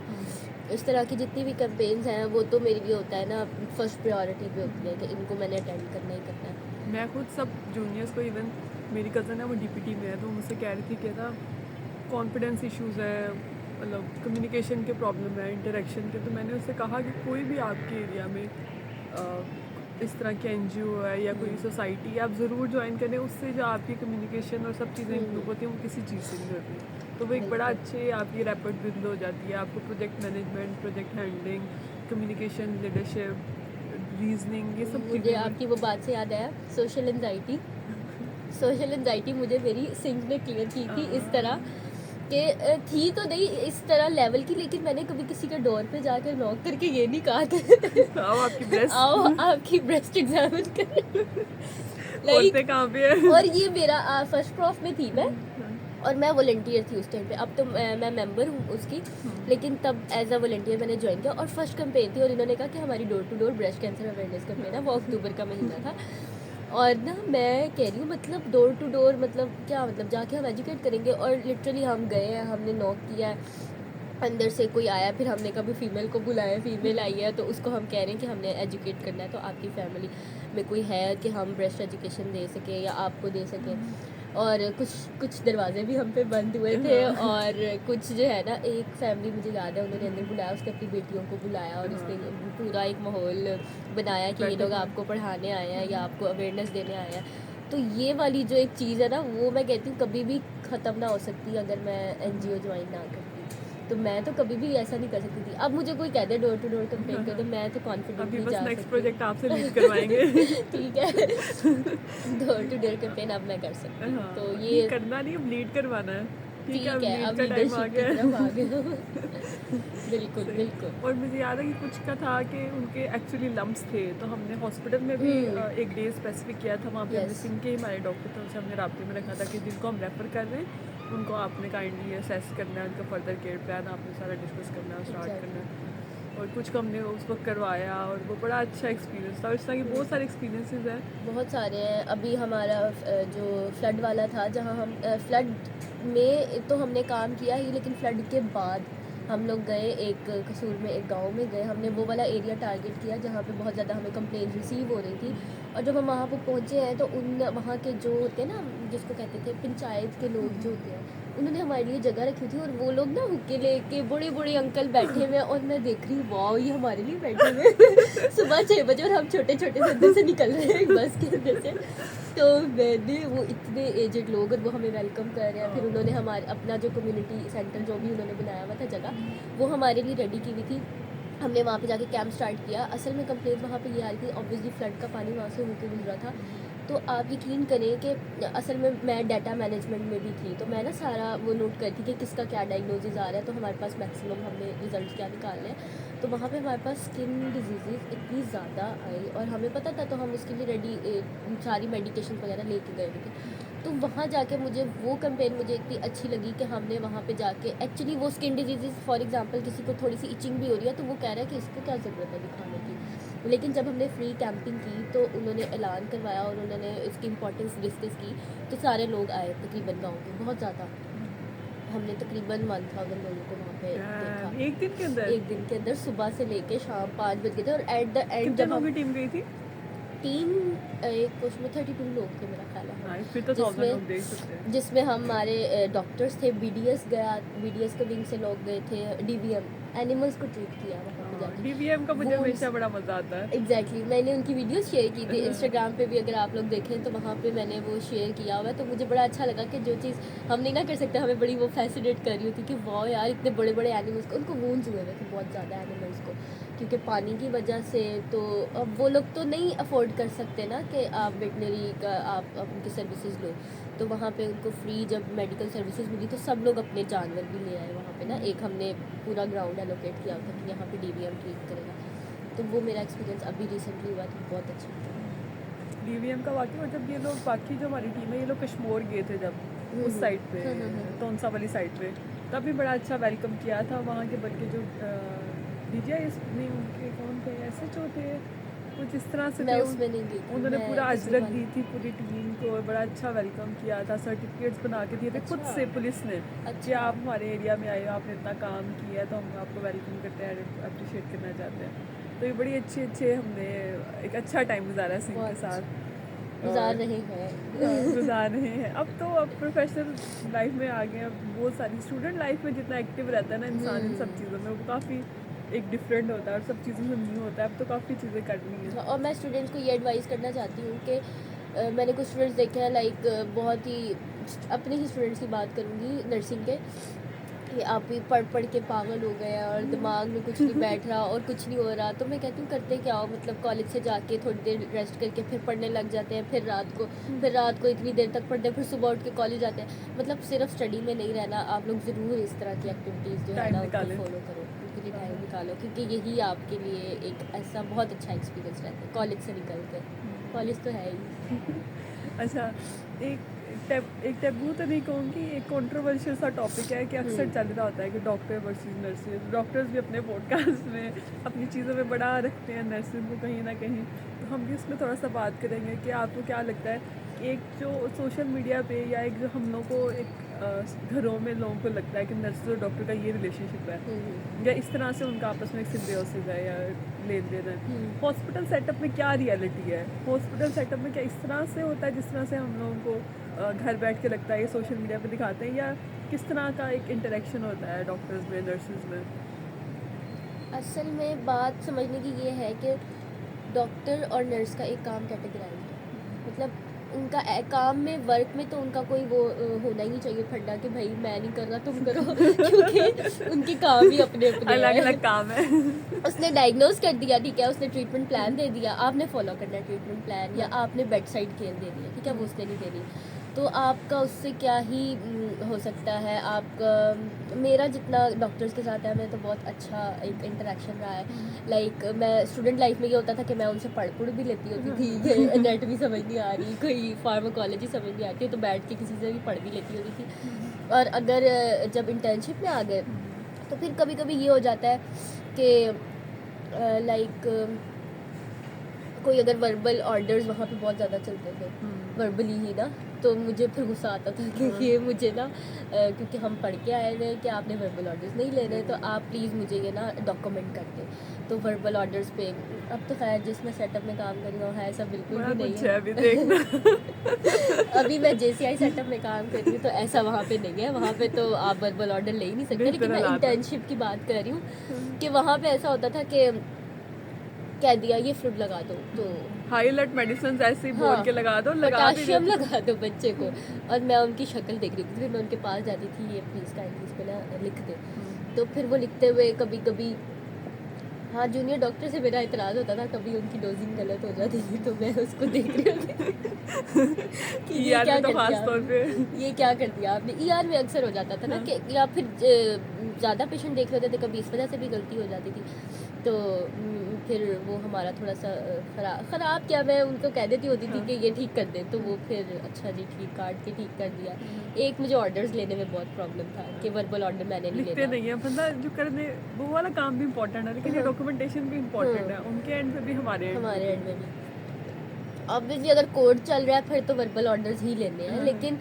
इस तरह की जितनी भी कैंपेन्स हैं वो तो मेरे लिए होता है ना, फर्स्ट प्रायोरिटी पे होती है कि इनको मैंने अटेंड करना ही करना है। मैं खुद सब जूनियर्स को, इवन मेरी कज़न है वो डीपीटी में है, तो मुझसे कह रही थी कि ना कॉन्फिडेंस इश्यूज़ है, मतलब कम्युनिकेशन के प्रॉब्लम है, इंटरेक्शन के। तो मैंने उससे कहा कि कोई भी आपके एरिया में इस तरह के एनजीओ है या कोई सोसाइटी आप ज़रूर ज्वाइन करें, उससे जो आपकी कम्युनिकेशन और सब चीज़ें इम्प्रूव होती हैं, वो किसी चीज़ से नहीं होती। तो वो एक बड़ा अच्छे आपकी रैपिड बिल्ड हो जाती है। आपको project management, project handling, communication, leadership, reasoning, ये सब मुझे चीज़ें। आपकी वो बात से याद आया, सोशल एंजाइटी मुझे मेरी सिंह ने क्लियर की थी इस तरह कि थी तो नहीं इस तरह लेवल की, लेकिन मैंने कभी किसी के डोर पे जाकर नॉक करके ये नहीं कहा कि आओ आपकी ब्रेस्ट एग्जामिन करें। होते कहाँ पे है? और ये मेरा फर्स्ट प्रॉफ में थी मैं, और मैं वॉलंटियर थी उस टाइम पे। अब तो मैं मेंबर हूँ उसकी, लेकिन तब एज अ वॉलंटियर मैंने ज्वाइन किया। और फर्स्ट कैंपेन थी, और इन्होंने कहा कि हमारी door to door breast cancer awareness campaign है, वो अक्टूबर का महीना था। और ना मैं कह रही हूँ, मतलब डोर टू डोर मतलब क्या, मतलब जाके हम एजुकेट करेंगे। और लिटरली हम गए हैं, हमने नॉक किया है, अंदर से कोई आया, फिर हमने कभी फीमेल को बुलाया, फीमेल आई है तो उसको हम कह रहे हैं कि हमने एजुकेट करना है, तो आपकी फैमिली में कोई है कि हम ब्रेस्ट एजुकेशन दे सकें या आपको दे सकें। और कुछ दरवाजे भी हम पे बंद हुए थे। और कुछ जो है ना, एक फैमिली मुझे याद है, उन्होंने अंदर बुलाया, उसने अपनी बेटियों को बुलाया और उसने पूरा एक माहौल बनाया कि ये लोग आपको पढ़ाने आए हैं या आपको अवेयरनेस देने आए हैं। तो ये वाली जो एक चीज़ है ना, वो मैं कहती हूँ कभी भी ख़त्म ना हो सकती अगर मैं एनजीओ ज्वाइन ना करती। तो मैं तो कभी भी ऐसा नहीं कर सकती थी। अब मुझे कोई कह they adore to door campaign कर, तो मैं तो कॉन्फिडेंटली जा सकती। नेक्स्ट प्रोजेक्ट आपसे लीड करवाएंगे। ठीक है, डोर टू डोर कैंपेन अब मैं कर सकती हूँ। तो ये करना नहीं, अब लीड करवाना है। ठीक है, अब लीड का टाइम आ लीडरशिप की तरफ आ गया। गया। बिल्कुल बिल्कुल। और मुझे याद है कि कुछ का था कि उनके एक्चुअली लम्प्स थे, तो हमने हॉस्पिटल में भी एक डे स्पेसिफिक किया था। वहाँ पे हमने सिंह के हमारे डॉक्टर थे, उनसे हमने राब्ते में रखा था कि जिनको हम रेफ़र कर रहे हैं उनको आपने काइंडली असेस करना है, उनका फर्दर केयर प्लान आपने सारा डिस्कस करना है, स्टार्ट करना है। और कुछ को हमने उस वक्त करवाया और वो बड़ा अच्छा एक्सपीरियंस था। इस तरह के बहुत सारे एक्सपीरियंसेस हैं, बहुत सारे हैं। अभी हमारा जो फ्लड वाला था, जहाँ हम फ्लड में तो हमने काम किया ही, लेकिन फ्लड के बाद हम लोग गए एक कसूर में, एक गांव में गए। हमने वो वाला एरिया टारगेट किया जहाँ पे बहुत ज़्यादा हमें कंप्लेन रिसीव हो रही थी। और जब हम वहाँ पर पहुँचे हैं तो उन वहाँ के जो होते हैं ना, जिसको कहते थे पंचायत के लोग जो होते हैं, उन्होंने हमारे लिए जगह रखी थी। और वो लोग ना हुक्के लेके बड़े बड़े अंकल बैठे हुए हैं, और मैं देख रही हूँ वाह ये हमारे लिए बैठे हुए हैं। सुबह 6 बजे और हम छोटे छोटे से अंदर से निकल रहे हैं बस के अंदर से। तो मैंने वो इतने एजेड लोग, और वो हमें वेलकम कर रहे हैं। फिर उन्होंने हमारे अपना जो कम्युनिटी सेंटर जो भी उन्होंने बनाया हुआ था जगह, वो हमारे लिए रेडी की हुई थी। हमने वहाँ पे जाके कैंप स्टार्ट किया। असल में कंप्लेंट वहाँ पे ये आ रही थी, ऑब्वियसली फ्लड का पानी वहाँ से होकर गुजरा था, तो आप यकीन करें कि असल में मैं डाटा मैनेजमेंट में भी थी, तो मैं ना सारा वो नोट करती कि किसका क्या डायग्नोसिस आ रहा है, तो हमारे पास मैक्सिमम हमने रिजल्ट क्या निकालने हैं। तो वहाँ पे हमारे पास स्किन डिजीज़ इतनी ज़्यादा आई और हमें पता था, तो हम उसके लिए रेडी सारी मेडिकेशन वगैरह लेके गए हुए थे। तो वहाँ जाके मुझे वो कैंपेन मुझे इतनी अच्छी लगी कि हमने वहाँ पे जाके एक्चुअली वो स्किन डिजीज़, फॉर एग्जांपल किसी को थोड़ी सी इचिंग भी हो रही है तो वो कह रहा है कि इसको क्या ज़रूरत है दिखाने की, लेकिन जब हमने फ्री कैंपिंग की तो उन्होंने ऐलान करवाया और उन्होंने इसकी इम्पोर्टेंस डिस्कस की, तो सारे लोग आए तकरीबन गाँव के, बहुत ज़्यादा। हमने तकरीबन 1000 लोगों को वहाँ पे देखा एक दिन के अंदर? एक दिन के अंदर, सुबह से लेके शाम 5 बज गए थे। और एट द एंड कितने जब लोगों हम की टीम गई थी? टीम एक उसमें 32 लोग थे मेरा ख्याल है। हाँ, फिर तो 1000 लोग देख सकते हैं। जिसमें हमारे डॉक्टर्स थे, बीडीएस गया, बीडीएस के विंग से लोग गए थे, डीवीएम एनिमल्स को ट्रीट किया वहाँ पे जाके। डीवीएम का मुझे वो हमेशा बड़ा मजा आता है। एग्जैक्टली मैंने उनकी वीडियोस शेयर की थी इंस्टाग्राम पे भी, अगर आप लोग देखें तो वहाँ पे मैंने वो शेयर किया हुआ है। तो मुझे बड़ा अच्छा लगा कि जो चीज़ हम नहीं ना कर सकते, हमें बड़ी वो फैसिनेट कर रही होती कि वाह यार, इतने बड़े बड़े एनिमल्स को, उनको वूंड्स हुए हुए थे बहुत ज़्यादा एनिमल्स को, क्योंकि पानी की वजह से। तो अब वो लोग तो नहीं अफोर्ड कर सकते ना कि आप वेटनरी का आप उनकी सर्विसेज लो, तो वहाँ पे उनको फ्री जब मेडिकल सर्विसेज मिली तो सब लोग अपने जानवर भी ले आए वहाँ पे ना। एक हमने पूरा ग्राउंड एलोकेट किया था कि यहाँ पे डीवीएम ट्रीट करेगा। तो वो मेरा एक्सपीरियंस अभी रिसेंटली हुआ था, बहुत अच्छा था। डीवीएम का वाकई मतलब ये लोग, बाकी जो हमारी टीम है, ये लोग कश्मीर गए थे जब उस साइड पे, तोनसा वाली साइड पे, तब भी बड़ा अच्छा वेलकम किया था वहाँ के। बल्कि जो डीजीआई नहीं, उनके कौन थे, ऐसे जो थे कुछ इस तरह से मैं थे, उसमें नहीं गई थी, उन्होंने मैं पूरा दूसरी अजरक वाली। दी थी पूरी टीम को, बड़ा अच्छा वेलकम किया था, सर्टिफिकेट्स बना के दिए थे खुद अच्छा। से पुलिस ने कि अच्छा। आप हमारे एरिया में आए हो, आपने इतना काम किया है, तो हम आपको वेलकम करते हैं, अप्रिशिएट करना चाहते हैं। तो ये बड़ी अच्छे हमने एक अच्छा टाइम गुजारा सिंह के बहुत साथ, गुजार रहे हैं। गुजार रहे हैं। अब तो अब प्रोफेशनल लाइफ में आ गए हैं, अब बहुत सारी स्टूडेंट लाइफ में जितना एक्टिव रहता है ना इंसान इन सब चीज़ों में, वो काफ़ी एक डिफरेंट होता है और सब चीज़ों से न्यू होता है। अब तो काफ़ी चीज़ें करनी है। और मैं स्टूडेंट्स को ये एडवाइस करना चाहती हूँ कि मैंने कुछ स्टूडेंट्स देखे हैं, लाइक बहुत ही अपने ही स्टूडेंट्स की बात करूँगी नर्सिंग के, कि आप भी पढ़ के पागल हो गए हैं और दिमाग में कुछ नहीं बैठ रहा और कुछ नहीं हो रहा। तो मैं कहती हूँ करते क्या हो, मतलब कॉलेज से जाके थोड़ी देर रेस्ट करके फिर पढ़ने लग जाते हैं, फिर रात को इतनी देर तक पढ़ते हैं, फिर सुबह उठ के कॉलेज जाते हैं। मतलब सिर्फ स्टडी में नहीं रहना, आप लोग ज़रूर इस तरह की एक्टिविटीज़ जो है टाइम ना उनको निकालें। फॉलो करो, उनके लिए टाइम निकालो, क्योंकि यही आपके लिए एक ऐसा बहुत अच्छा एक्सपीरियंस रहता है कॉलेज से निकल कर। कॉलेज तो है ही। अच्छा, एक टैबू तो नहीं कहूँगी, एक कंट्रोवर्शियल सा टॉपिक है कि अक्सर चल रहा होता है कि डॉक्टर वर्सेस नर्सेज। डॉक्टर्स भी अपने पॉडकास्ट में अपनी चीज़ों में बड़ा रखते हैं नर्सिंग को कहीं ना कहीं, तो हम भी इसमें थोड़ा सा बात करेंगे कि आपको क्या लगता है, एक जो सोशल मीडिया पे या एक जो हम लोग को एक घरों में लोगों को लगता है कि नर्स और डॉक्टर का ये रिलेशनशिप है, या इस तरह से उनका आपस में एक सिम्बियोसिस है या लेन देन है, हॉस्पिटल सेटअप में क्या रियलिटी है? हॉस्पिटल सेटअप में क्या इस तरह से होता है जिस तरह से हम लोगों को घर बैठ के लगता है, ये सोशल मीडिया पे दिखाते हैं, या किस तरह का एक इंटरेक्शन होता है डॉक्टर्स में, नर्सेज में? असल में बात समझने की ये है कि डॉक्टर और नर्स का एक काम कैटेगराइज है, मतलब उनका काम में, वर्क में तो उनका कोई वो होना ही नहीं चाहिए फंडा कि भाई मैं नहीं कर रहा तुम करो, क्योंकि उनके काम ही अपने अपने अलग अलग काम है। उसने डायग्नोज कर दिया, ठीक है, उसने ट्रीटमेंट प्लान दे दिया, आपने फॉलो करना है ट्रीटमेंट प्लान, या आपने बेड साइड केयर दे दिया, ठीक है, वो उसने नहीं देनी। तो आपका उससे क्या ही हो सकता है। आपका, मेरा जितना डॉक्टर्स के साथ है, मैं तो बहुत अच्छा एक इंटरेक्शन रहा है। लाइक मैं स्टूडेंट लाइफ में ये होता था कि मैं उनसे पढ़ भी लेती होती थी कि नेट भी समझ नहीं आ रही, कोई फार्माकोलॉजी समझ नहीं आती, तो बैठ के किसी से भी पढ़ भी लेती होती थी। और अगर जब इंटर्नशिप में आ गए तो फिर कभी कभी ये हो जाता है कि लाइक कोई अगर वर्बल ऑर्डर्स वहाँ पे बहुत ज़्यादा चलते थे, वर्बली ही ना, तो मुझे फिर गुस्सा आता था कि ये मुझे ना क्योंकि हम पढ़ के आए हुए हैं कि आपने वर्बल ऑर्डर्स नहीं ले रहे, तो आप प्लीज़ मुझे ये ना डॉक्यूमेंट कर दें। तो वर्बल ऑर्डर्स पे अब तो खैर जिस मैं सेटअप में काम कर रही हूँ है ऐसा बिल्कुल भी नहीं है। अभी देखना। अभी मैं JCI सेटअप में काम कर रही हूँ, तो ऐसा वहाँ पे नहीं है। वहाँ पे तो आप वर्बल ऑर्डर ले ही नहीं सकते। लेकिन मैं इंटर्नशिप की बात कर रही हूँ कि वहाँ पे ऐसा होता था कि कह दिया ये फ्लूइड लगा दो, तो हाईलाइट मेडिसिन ऐसे ही बोल के लगा दो, पोटेशियम लगा दो बच्चे को। और मैं उनकी शक्ल देख रही थी, फिर मैं उनके पास जाती थी, ये प्लीज़ काइंडली इस पे ना लिख दे। तो फिर वो लिखते हुए कभी कभी हाँ, जूनियर डॉक्टर से मेरा इतराज़ होता था, कभी उनकी डोजिंग गलत हो जाती थी तो मैं उसको देख रही होती कि ये ईआर क्या में तो कर खास दिया तौर पे आपने, ये क्या कर दिया आपने। ईआर में अक्सर हो जाता था ना कि या फिर ज़्यादा पेशेंट देख रहे होते थे, कभी इस वजह से भी गलती हो जाती थी। तो फिर वो हमारा थोड़ा सा ख़राब क्या, मैं उनको कह देती होती थी कि ये ठीक कर दे, तो वो फिर अच्छा जी ठीक काट के ठीक कर दिया। एक मुझे ऑर्डर्स लेने में बहुत प्रॉब्लम था कि वर्बल ऑर्डर मैंने नहीं लिखते लेना। नहीं है बंदा जो करने, वो वाला काम भी इम्पोर्टेंट है, लेकिन ये डॉक्यूमेंटेशन भी इम्पोर्टेंट है, उनके एंड पे भी हमारे end पे हमारे भी। एंड में भी ऑब्वियसली अगर कोड चल रहा है फिर तो वर्बल ऑर्डर्स ही लेने हैं, लेकिन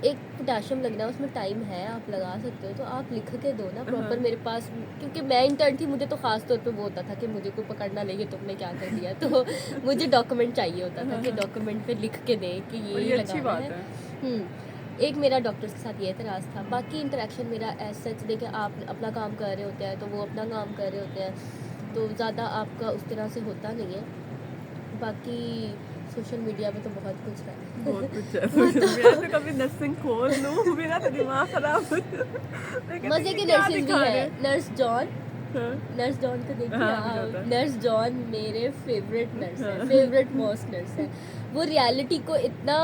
एक पोटाशियम लगना है उसमें टाइम है, आप लगा सकते हो तो आप लिख के दो ना प्रॉपर। मेरे पास क्योंकि मैं इंटर्न थी, मुझे तो खास तौर पे वो होता था कि मुझे कोई पकड़ना लेके तुमने क्या कर दिया, तो मुझे डॉक्यूमेंट चाहिए होता था कि डॉक्यूमेंट पे लिख के दें कि और ये ये अच्छी लगाना बात है। है। एक मेरा डॉक्टर्स के साथ ये एतराज़ था, बाकी इंटरेक्शन मेरा एज सच देखिए, आप अपना काम कर रहे होते हैं तो वो अपना काम कर रहे होते हैं, तो ज़्यादा आपका उस तरह से होता नहीं है। बाकी सोशल मीडिया पे तो बहुत कुछ है। बहुत कुछ है सोशल मीडिया पे, कभी नर्सिंग खोल लूँ मेरा तो दिमाग खराब हो जाता है। मज़े की क्या नर्सेज भी दिखा रहे है, हैं? नर्स जॉन, हाँ, नर्स जॉन को देखिए हाँ, मुझे आप, पता है। नर्स जॉन मेरे फेवरेट नर्स है, हाँ। फेवरेट मोस्ट नर्स है। वो रियलिटी को इतना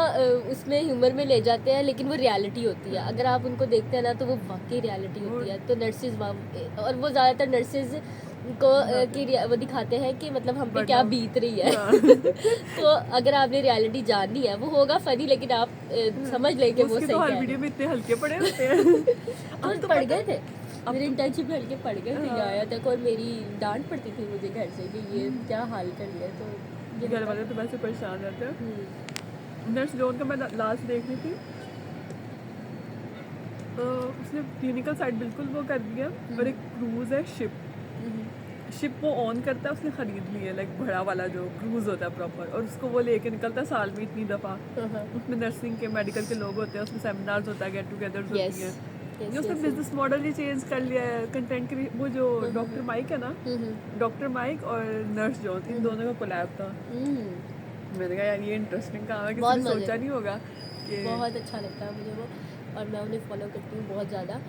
उसमें ह्यूमर में ले जाते हैं, लेकिन वो रियलिटी होती है, अगर आप उनको देखते हैं ना तो वो वाकई रियलिटी होती है। तो नर्सेज, और वो ज़्यादातर नर्सेज को वो दिखाते हैं कि मतलब हम पे क्या बीत रही है। तो अगर आपने रियलिटी जाननी है, वो होगा फनी, लेकिन आप समझ लें कि वो उसके सही तो हर कह रहे वीडियो हैं। में इतने हल्के पड़े होते हैं। तो अब तो पड़ पता गए है, थे मेरे इंटर्नशिप में, हल्के पड़ गए थे आया तक, और मेरी डांट पड़ती थी मुझे घर से कि ये क्या हाल कर लिया। तो ये घर वाले तो वैसे परेशान रहते हैं। हम्म, नर्स जॉन का मैं लास्ट देख रही थी, तो उसने क्लिनिकल साइड बिल्कुल वो कर दिया, और एक क्रूज है शिप, शिप वो ऑन करता है, उसने खरीद ली है, लाइक बड़ा वाला जो क्रूज होता है प्रॉपर, और उसको वो लेके निकलता है साल में इतनी दफ़ा। उसमें नर्सिंग के मेडिकल के लोग होते हैं, उसमें सेमिनार्स होता है, गेट टुगेदर्स यस होती हैं। यस ये उसने यस बिजनेस मॉडल ही चेंज कर लिया है, कंटेंट के। वो जो डॉक्टर माइक है ना, डॉक्टर माइक और नर्स जॉन, इन दोनों का कोलैब था। मैंने कहा यार ये इंटरेस्टिंग काम है, किसी बहुत ने मजे सोचा का, नहीं होगा कि बहुत अच्छा लगता है मुझे वो, और मैं उन्हें फॉलो करती हूँ बहुत ज़्यादा।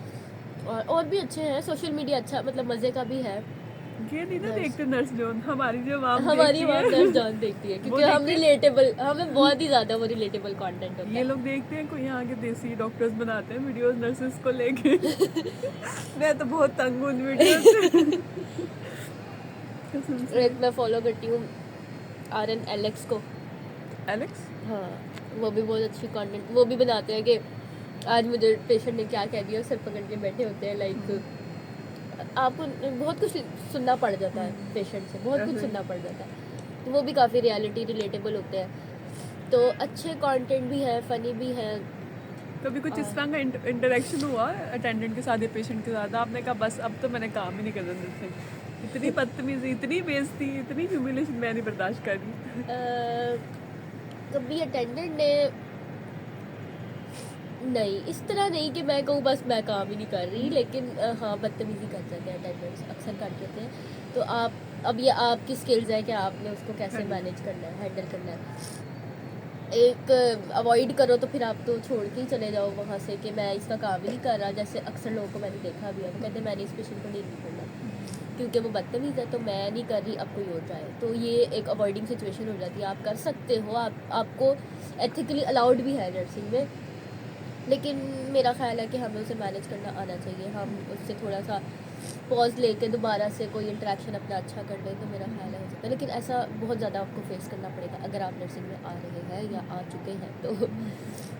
और भी अच्छे हैं, सोशल मीडिया अच्छा मतलब मज़े का भी है। ये नहीं ना नर्स, देखते नर्स जॉन, हमारी जो माम हमारी देखती माम है। नर्स जॉन देखती है वो क्योंकि हम देखते हैं। रिलेटेबल, हमें बहुत ही ज़्यादा वो रिलेटेबल कंटेंट होता ये है। लोग देखते हैं कोई यहाँ के देसी डॉक्टर्स बनाते हैं वीडियोस नर्सेस को लेके। मैं तो बहुत तंग हूँ उन वीडियोस से। कसम से। एक मैं फॉलो करती हूँ RN एलेक्स को। एलेक्स, हाँ, वो भी बहुत अच्छी कंटेंट वो भी बनाते हैं कि आज मुझे पेशेंट ने क्या कह दिया, सर पकड़ के बैठे होते हैं। लाइक आपको बहुत कुछ सुनना पड़ जाता है पेशेंट से, बहुत कुछ ऐसे ही। सुनना पड़ जाता है, तो वो भी काफ़ी रियलिटी रिलेटेबल होते हैं। तो अच्छे कंटेंट भी है, फनी भी है। कभी कुछ इस तरह का इंटरेक्शन हुआ अटेंडेंट के साथ या पेशेंट के साथ, आपने कहा बस अब तो मैंने काम ही नहीं करना नर्सिंग, इतनी बदतमीजी, इतनी बेइज्जती, इतनी ह्यूमिलेशन मैं नहीं बर्दाश्त कर रही। कभी अटेंडेंट ने नहीं, इस तरह नहीं कि मैं कहूँ बस मैं काम ही नहीं कर रही, लेकिन हाँ बदतमीज़ी कर जाते हैं अटेंडेंट्स, अक्सर कर देते हैं। तो आप अब ये आपकी स्किल्स है कि आपने उसको कैसे मैनेज करना है, हैंडल करना है। एक अवॉइड करो तो फिर आप तो छोड़ के ही चले जाओ वहाँ से कि मैं इसका काम ही नहीं कर रहा। जैसे अक्सर लोगों को मैंने देखा भी है, वो कहते हैं मैंने इस पेशेंट को डील नहीं करना क्योंकि वो बदतमीज़ है, तो मैं नहीं कर रही, अब कोई और जाए। तो ये एक अवॉइडिंग सिचुएशन हो जाती है। आप कर सकते हो, आपको एथिकली अलाउड भी है नर्सिंग में, लेकिन मेरा ख्याल है कि हमें उसे मैनेज करना आना चाहिए। हम उससे थोड़ा सा पॉज लेके दोबारा से कोई इंटरेक्शन अपना अच्छा कर लें तो मेरा ख्याल है हो सकता है, लेकिन ऐसा बहुत ज़्यादा आपको फेस करना पड़ेगा अगर आप नर्सिंग में आ रहे हैं या आ चुके हैं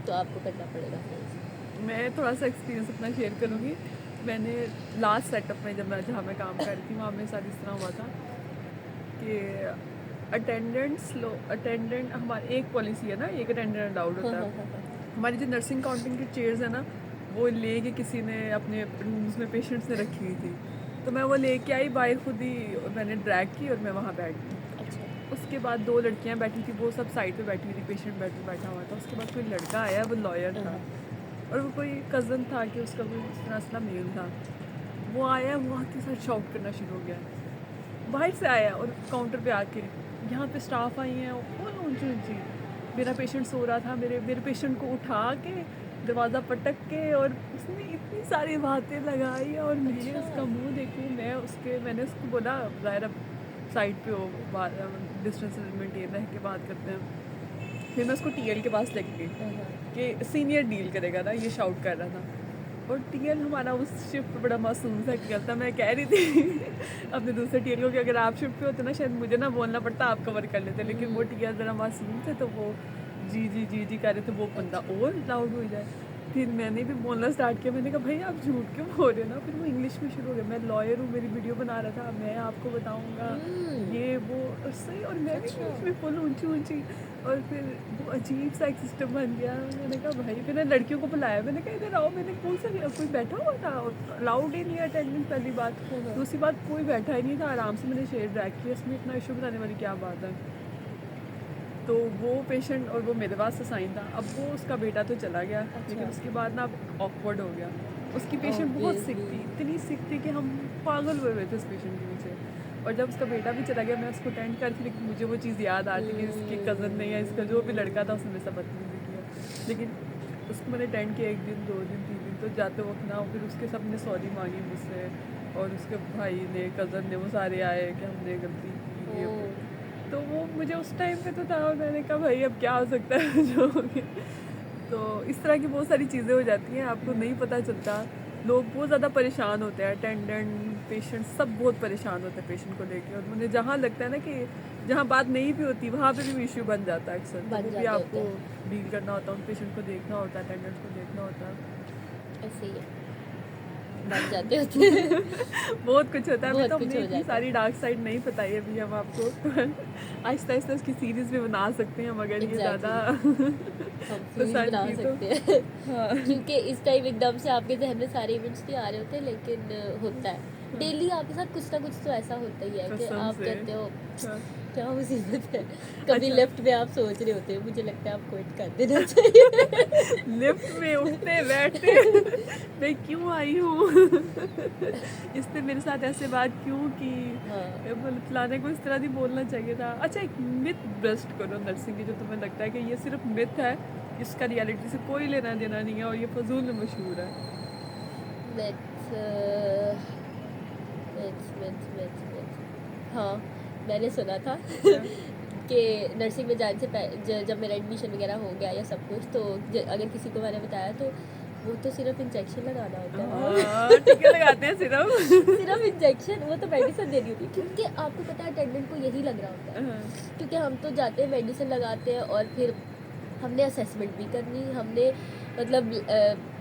तो आपको करना पड़ेगा फेस। मैं थोड़ा सा एक्सपीरियंस अपना शेयर करूँगी। मैंने लास्ट सेटअप में जब मैं जहाँ मैं काम कर रही थी, वहाँ मेरे साथ इस तरह हुआ था कि अटेंडेंट हमारी एक पॉलिसी है ना, एक अटेंडेंट अलाउड होता है। हमारी जो नर्सिंग काउंटिंग की चेयर्स है ना, वो लेके किसी ने अपने रूम्स में पेशेंट्स ने रखी हुई थी, तो मैं वो लेके आई बाहर खुद ही, मैंने ड्रैग की और मैं वहाँ बैठ गई। अच्छा, उसके बाद 2 लड़कियाँ बैठी थी, वो सब साइड पे बैठी हुई थी, पेशेंट बैठा हुआ था। उसके बाद कोई लड़का आया, वो लॉयर था और वो कोई कज़न था कि उसका कोई इस तरह असला मेल था। वो आया, वो आके साथ शॉप करना शुरू हो गया, बाहर से आया और काउंटर पे आके, यहाँ पे स्टाफ आई हैं, बहुत ऊँची ऊँची, मेरा पेशेंट सो रहा था, मेरे पेशेंट को उठा के दरवाज़ा पटक के, और उसने इतनी सारी बातें लगाई, और मैं अच्छा। उसका मुंह देखूँ, मैंने उसको बोला ज़ाहिर अब साइड पे हो, डिस्टेंस मेंटेन रह के बात करते हैं। फिर मैं उसको टीएल के पास लेके गई कि सीनियर डील करेगा ना, ये शाउट कर रहा था। और टीएल हमारा उस शिफ्ट पे बड़ा मासूम सा टीएल था। मैं कह रही थी अपने दूसरे टीएल को कि अगर आप शिफ्ट पे होते ना शायद मुझे ना बोलना पड़ता, आप कवर कर लेते, लेकिन वो टीएल ज़रा मासूम थे, तो वो जी जी जी जी कर रहे थे, वो बंदा और लाउड हो जाए। फिर मैंने भी बोलना स्टार्ट किया, मैंने कहा भाई आप झूठ क्यों बोल रहे हो ना। फिर वो इंग्लिश में शुरू हो गया, मैं लॉयर हूँ, मेरी वीडियो बना रहा था, मैं आपको बताऊँगा ये वो, और सही, और मैं भी अच्छा। इंग्लिश में फुल ऊंची ऊंची। और फिर वो अजीब सा एक सिस्टम बन गया। मैंने कहा भाई, फिर मैंने लड़कियों को बुलाया, मैंने कहा इधर आओ, मैंने कौन सा कोई बैठा हुआ था, लाउड ही नहीं है अटेंडेंस, पहली बात। दूसरी बात, कोई बैठा ही नहीं था, आराम से मैंने शेड ड्रैग किया, इसमें इतना इशू बनाने वाली क्या बात है। तो वो पेशेंट, और वो मेरे पास असाइन था। अब वो उसका बेटा तो चला गया, लेकिन उसके बाद ना ऑकवर्ड हो गया। उसकी पेशेंट बहुत सिक थी, इतनी सिक थी कि हम पागल हुए हुए थे उस पेशेंट के पीछे। और जब उसका बेटा भी चला गया, मैं उसको अटेंड कर थी, लेकिन मुझे वो चीज़ याद आती कि इसके कज़न ने या इसका जो भी लड़का था उसने मेरे साथ बदतमीजी किया। लेकिन उसको मैंने अटेंड किया 1 दिन 2 दिन 3 दिन, तो जाते वक्त ना फिर उसके सब ने सॉरी मांगी मुझसे, और उसके भाई ने, कज़न ने, वो सारे आए कि हमने गलती की, ये वो। तो वो मुझे उस टाइम पे तो था, और मैंने कहा भाई अब क्या हो सकता है जो हो गया। तो इस तरह की बहुत सारी चीज़ें हो जाती हैं, आपको नहीं पता चलता। लोग बहुत ज़्यादा परेशान होते हैं, अटेंडेंट, पेशेंट, सब बहुत परेशान होते हैं पेशेंट को लेके। और मुझे जहाँ लगता है ना कि जहाँ बात नहीं भी होती, वहाँ पे भी इश्यू बन जाता है अक्सर, तो बन वो भी जाते आपको होते डील करना होता है, उन पेशेंट को देखना होता है, अटेंडेंट्स को देखना होता है। ऐसे ही है, बन जाते होते बहुत कुछ होता है। अभी बहुत तो कुछ हमने हो इतनी जाता है। सारी डार्क साइड नहीं बताई अभी हम आपको। आहिस्ता आहिस्ता इसकी सीरीज भी बना सकते हैं, मगर ये ज़्यादा हम सीरीज पसंद बना की तो सकते हैं हाँ क्योंकि इस टाइम एकदम से आपके जहन में सारे इवेंट्स नहीं आ रहे होते, लेकिन होता है डेली आपके साथ कुछ ना कुछ तो ऐसा होता ही है कि कसम आप से। कहते हो हाँ। क्या मुसीबत है। कभी अच्छा। लेफ्ट में आप सोच रहे होते हैं, मुझे लगता है आप क्विट कर देना चाहिए। लिफ्ट में उठते बैठते मैं क्यों आई हूँ। इसने मेरे साथ ऐसे बात क्यों की, हाँ फलाने को इस तरह नहीं बोलना चाहिए था। अच्छा, एक मिथ ब्रस्ट करो नर्सिंग की, जो तुम्हें लगता है कि ये सिर्फ मिथ है, इसका रियलिटी से कोई लेना देना नहीं है, और ये फजूल में मशहूर है। Myths myths myths myths myths हाँ, मैंने सुना था कि नर्सिंग में जाने से जब मेरा एडमिशन वगैरह हो गया या सब कुछ, तो अगर किसी को मैंने बताया तो वो तो सिर्फ इंजेक्शन लगाना होता है। हाँ, टीके लगाते हैं सिर्फ। सिर्फ इंजेक्शन, वो तो मेडिसिन देनी होती है, क्योंकि आपको पता है अटेंडेंट को यही लग रहा होता है। क्योंकि हम तो जाते हैं, मेडिसिन लगाते हैं, और फिर हमने असेसमेंट भी करनी, हमने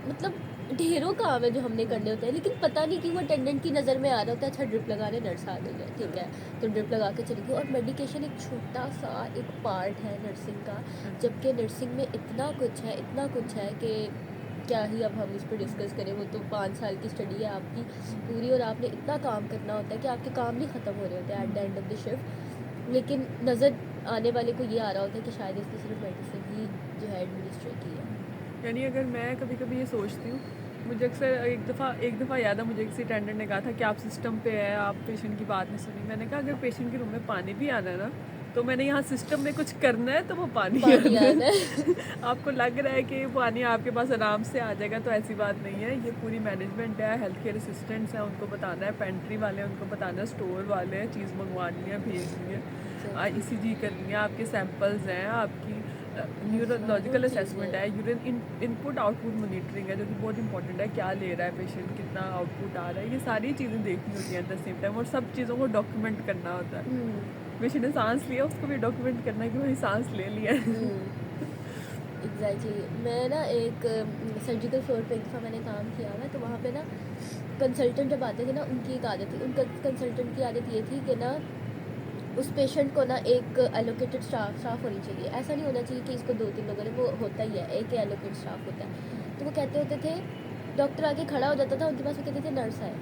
मतलब ढेरों काम है जो हमने करने होते हैं, लेकिन पता नहीं कि वो अटेंडेंट की नज़र में आ रहा होता है, अच्छा ड्रिप लगाने नर्स आ गई है, ठीक है, तो ड्रिप लगा के चली गई। और मेडिकेशन एक छोटा सा एक पार्ट है नर्सिंग का, जबकि नर्सिंग में इतना कुछ है कि क्या ही अब हम इस पर डिस्कस करें। वो तो 5 साल की स्टडी है आपकी पूरी, और आपने इतना काम करना होता है कि आपके काम नहीं ख़त्म हो रहे होते हैं at the end of the shift, लेकिन नज़र आने वाले को ये आ रहा होता है कि शायद इसने सिर्फ मेडिसिन ही जो है एडमिनिस्ट्रेट की है। यानी अगर मैं कभी कभी ये सोचती हूँ, मुझे अक्सर एक दफ़ा याद है, मुझे किसी अटेंडेंट ने कहा था कि आप सिस्टम पे है, आप पेशेंट की बात नहीं सुनी। मैंने कहा अगर पेशेंट के रूम में पानी भी आना है ना, तो मैंने यहाँ सिस्टम में कुछ करना है तो वो पानी पानी आना आना है। आपको लग रहा है कि पानी आपके पास आराम से आ जाएगा, तो ऐसी बात नहीं है। ये पूरी मैनेजमेंट है, हेल्थ केयर असिस्टेंट्स हैं, उनको बताना है, पेंट्री वाले हैं उनको बताना है, स्टोर वाले हैं, चीज़ मंगवानी है, भेजनी है, ECG करनी है, आपके सैंपल्स हैं, आपकी न्यूरोलॉजिकल असेसमेंट है, यूरिन इनपुट आउटपुट मॉनिटरिंग है, जो कि बहुत इंपॉर्टेंट है, क्या ले रहा है पेशेंट, कितना आउटपुट आ रहा है, ये सारी चीज़ें देखनी होती हैं एट द सेम टाइम, और सब चीज़ों को डॉक्यूमेंट करना होता है। पेशेंट ने सांस लिया, उसको भी डॉक्यूमेंट करना है कि भाई सांस ले लिया है। एग्जैक्टली। मैं ना एक सर्जिकल फ्लोर पे एक दफ़ा मैंने काम किया हुआ, तो वहाँ पे ना कंसल्टेंट जब आते थे ना, उनकी एक आदत थी, उनका कंसल्टेंट की आदत ये थी कि ना उस पेशेंट को ना एक एलोकेटेड स्टाफ होनी चाहिए। ऐसा नहीं होना चाहिए कि इसको 2-3 लोगों ने, वो होता ही है, एक ही एलोकेटेड स्टाफ होता है। तो वो कहते होते थे, डॉक्टर आके खड़ा हो जाता था उनके पास, वो कहते थे नर्स आए,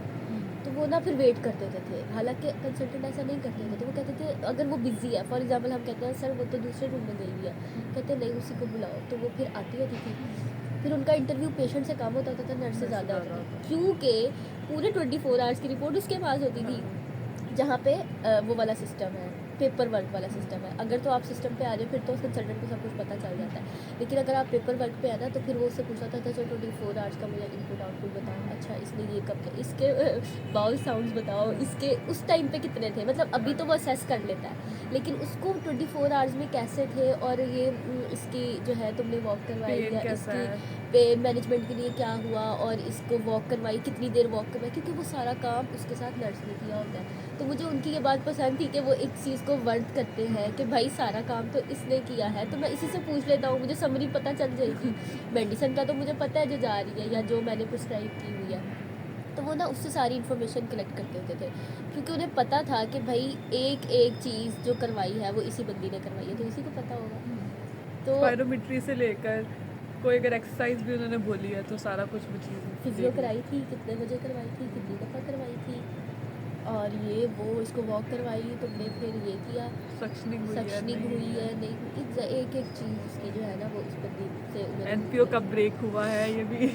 तो वो ना फिर वेट करते होते थे। हालांकि कंसल्टेंट ऐसा नहीं करते होते थे, वो कहते थे अगर वो बिजी है, फॉर एग्जांपल हम कहते हैं सर वो तो दूसरे रूम में गई हुई है, कहते नहीं उसी को बुलाओ, तो वो फिर आती होती थी। फिर उनका इंटरव्यू पेशेंट से कम होता था, नर्स से ज़्यादा होता था, क्योंकि पूरे 24 आवर्स की रिपोर्ट उसके पास होती थी, जहाँ पे वो वाला सिस्टम है पेपर वर्क वाला सिस्टम है। अगर तो आप सिस्टम पे आ रहे हो फिर तो कंसल्टेंट को सब कुछ पता चल जाता है, लेकिन अगर आप पेपर वर्क पे है ना तो फिर वो उससे पूछा था अच्छा 24 आवर्स का मुझे इनपुट आउटपुट बताओ, अच्छा इसने ये कब किया, इसके बाउल साउंड्स बताओ, इसके उस टाइम पे कितने थे, मतलब अभी तो वो असेस कर लेता है, लेकिन उसको 24 आवर्स में कैसे थे, और ये इसकी जो है तुमने वॉक करवाई पेन या कैसा इसकी है, पेन मैनेजमेंट के लिए क्या हुआ, और इसको वॉक करवाई कितनी देर वॉक करवाई, क्योंकि वो सारा काम उसके साथ नर्स ने किया होता है। तो मुझे उनकी ये बात पसंद थी कि वो एक चीज़ को वर्थ करते हैं कि भाई सारा काम तो इसने किया है, तो मैं इसी से पूछ लेता हूँ, मुझे समरी पता चल जाएगी। मेडिसिन का तो मुझे पता है जो जा रही है या जो मैंने प्रिस्क्राइब की हुई है, तो वो ना उससे सारी इन्फॉर्मेशन कलेक्ट करते होते थे, क्योंकि उन्हें पता था कि भाई एक एक चीज़ जो करवाई है वो इसी बंदी ने करवाई है, तो इसी को पता होगा। तो स्पायरोमेट्री से लेकर कोई अगर एक्सरसाइज भी उन्होंने बोली है तो सारा कुछ वो चीज़ फिजियो कराई थी, कितने बजे करवाई थी, कितनी दफ़ा करवाई थी, और ये वो इसको वॉक करवाई, तुमने फिर ये किया, सक्शनिंग हुई है सक्शनिंग नहीं हुई है नहीं हुई, एक एक चीज़ उसकी जो है ना वो उस बंदी से उन्होंने एनपीओ कब ब्रेक हुआ है ये भी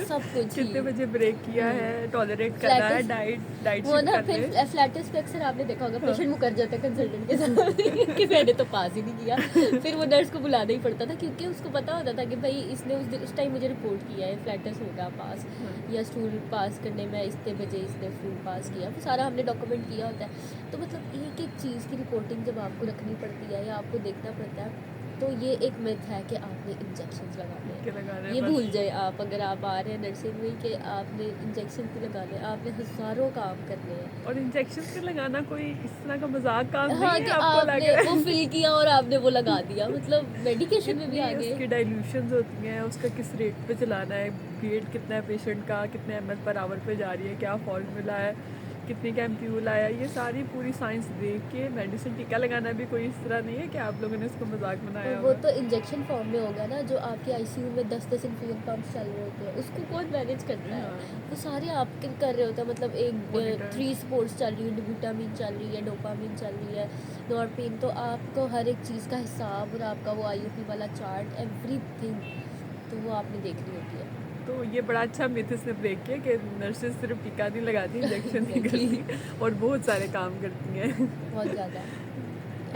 सब कुछ ही। कितने बजे ब्रेक किया है, टॉलरेट कर रहा है, डाइट डाइट वो शीट ना कर फिर ले। फ्लैटस पे अक्सर आपने देखा होगा पेशेंट मुकर जाता है कंसल्टेंट के साथ कि मैंने तो पास ही नहीं किया, फिर वो नर्स को बुलाना ही पड़ता था, क्योंकि उसको पता होता था कि भाई इसने उस टाइम मुझे रिपोर्ट किया है फ्लैटस होगा पास, या स्टूल पास करने में इतने बजे इसने स्टूल पास किया, वो सारा हमने डॉक्यूमेंट किया होता है। तो मतलब एक एक चीज़ की रिपोर्टिंग जब आपको रखनी पड़ती है या आपको देखना पड़ता है, तो ये एक मिथ है कि आपने इंजेक्शन लगाने हैं, के लगा रहे ये हैं भूल बस। जाए आप, अगर आप आ रहे हैं नर्सिंग में कि आपने इंजेक्शन भी लगाने हैं, आपने हज़ारों काम करने हैं। और इंजेक्शन से लगाना कोई इस तरह का मजाक काम हाँ नहीं कि है, आपको लग आपने रहा वो है फिल किया और आपने वो लगा दिया, मतलब मेडिकेशन में भी कितनी आगे। उसकी डाइल्यूशंस होती हैं, उसका किस रेट पे चलाना है, वेट कितना है पेशेंट का, कितने ml पर आवर पे जा रही है, क्या फॉर्मूला है, कितनी का एम्प्यूल आया, ये सारी पूरी साइंस देख के मेडिसिन टीका लगाना भी कोई इस तरह नहीं है कि आप लोगों ने इसको मजाक बनाया वो हुआ। तो इंजेक्शन फॉर्म में होगा ना, जो आपके आईसीयू में 10-10 इन्फ्यूजन पंप्स चल रहे होते हैं, उसको कौन मैनेज करता है? हाँ। वो सारे आपके कर रहे होते हैं, मतलब एक Monitors। 3 स्पोर्ट्स चल रही है, डिबूटामिन चल रही है, डोपामिन चल रही है, नॉरपेन, तो आपको हर एक चीज़ का हिसाब और आपका वो आईओपी वाला चार्ट एवरीथिंग, तो वो आपने देखनी होती है। तो ये बड़ा अच्छा मिथ इसने ब्रेक किया कि नर्सेज सिर्फ टीका नहीं लगाती, इंजेक्शन नहीं करती और बहुत सारे काम करती हैं। बहुत ज़्यादा।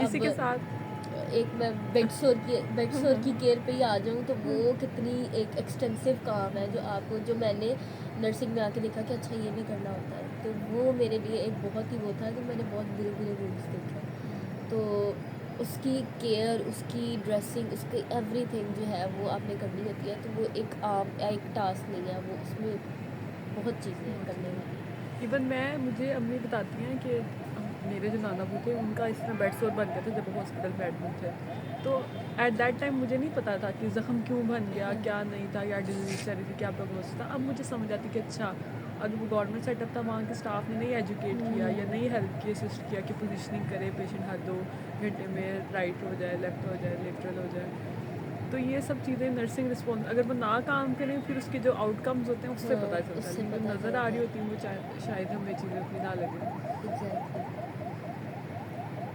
इसी के अब साथ एक मैं बेड सोर की केयर पे ही आ जाऊँ, तो वो कितनी एक एक्सटेंसिव काम है जो आपको, जो मैंने नर्सिंग में आके देखा कि अच्छा ये भी करना होता है, तो वो मेरे लिए एक बहुत ही वो था कि मैंने बहुत बुरे बुरे वूड्स देखे, तो उसकी केयर, उसकी ड्रेसिंग, उसकी एवरीथिंग जो है वो आपने करनी होती है, तो वो एक टास्क नहीं है, वो उसमें बहुत चीज़ें हैं करने में। इवन मुझे अम्मी बताती हैं कि मेरे जो नाना बू थे उनका इस तरह बेड सोर बन गया था जब वो हॉस्पिटल में एडमिट थे, तो एट दैट टाइम मुझे नहीं पता था कि ज़ख्म क्यों बन गया, क्या नहीं था, क्या डिजीज चल रही थी, क्या प्रोग्नोसिस था। अब मुझे समझ आती कि अच्छा अगर वो गवर्नमेंट सेटअप था, वहाँ के स्टाफ ने नहीं एजुकेट किया या नहीं हेल्प की, असिस्ट किया कि पोजिशनिंग करे, पेशेंट हर 2 घंटे में राइट हो जाए, लेफ्ट हो जाए, लेटरल हो जाए, तो ये सब चीज़ें नर्सिंग रिस्पॉन्स अगर वो ना काम करें फिर उसके जो आउटकम्स होते हैं उससे पता चलता है, उससे लेकिन पता नज़र आ रही चलता होती हैं वो शायद हमें चीज़ें उतनी ना लगे। एग्जैक्टली।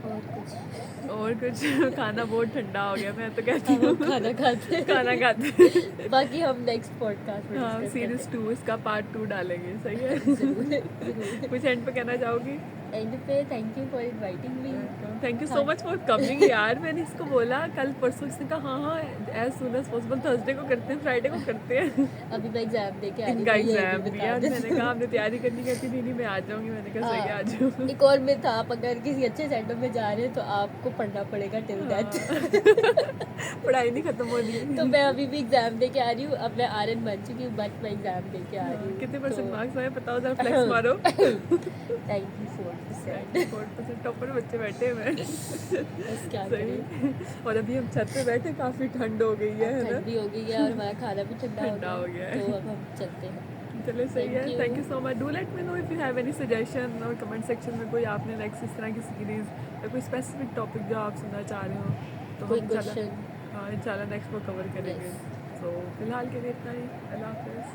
और कुछ और कुछ खाना बहुत ठंडा हो गया, मैं तो कहती अब हूँ हम खाना खाते हैं। खाना खाते बाकी हम नेक्स्ट पॉडकास्ट में हाँ, डिस्कस सीरीज करते 2 इसका पार्ट 2 डालेंगे, सही है। हैं। ज़रूर। कुछ एंड पे कहना चाहोगी? एंड पे thank you for inviting me. Thank you so much for coming यार, मैंने इसको बोला कल परसों, इसने कहा हाँ as soon as possible, Thursday को करते हैं, फ्राइडे को करते हैं। अभी मैं एग्जाम दे के आ रही इनका हूँ, ये एग्जाम भी भी बता यार, दें। मैंने कहा आपने तैयारी करनी, कहती नहीं मैं आ जाऊंगी, मैंने कहा सही है आ जाओ। एक और में था, आप अगर किसी अच्छे सेंटर में जा रहे हैं तो आपको पढ़ना पड़ेगा टिल दैट। पढ़ाई नहीं खत्म हो रही। तो मैं अभी भी एग्जाम दे के आ रही हूँ, अब मैं आरएन बन चुकी हूँ, बट मैं एग्जाम दे के आ रही हूँ। कितने तो परसेंट मार्क्स आए बताओ जरा, फ्लेक्स मारो। 94%। 4% टॉपर बच्चे बैठे हैं मैं। बस क्या सही। करें, और अभी हम छत पे बैठे, काफी ठंड हो गई है अब ना? ठंड भी हो गई है और हमारा खाना भी ठंडा ठंडा हो गया है। तो अब हम चलते हैं। चलो सही है, Thank you. Thank you so much. Do let me know if you have any suggestion, और कमेंट सेक्शन में कोई आपने नेक्स्ट इस तरह की सीरीज या कोई स्पेसिफिक टॉपिक जो आप सुनना चाह रहे हो तो कोई हम क्वेश्चन। हाँ इंशाल्लाह नेक्स्ट वो कवर करेंगे। Yes. तो फिलहाल के लिए इतना ही, अल्लाह हाफिज़,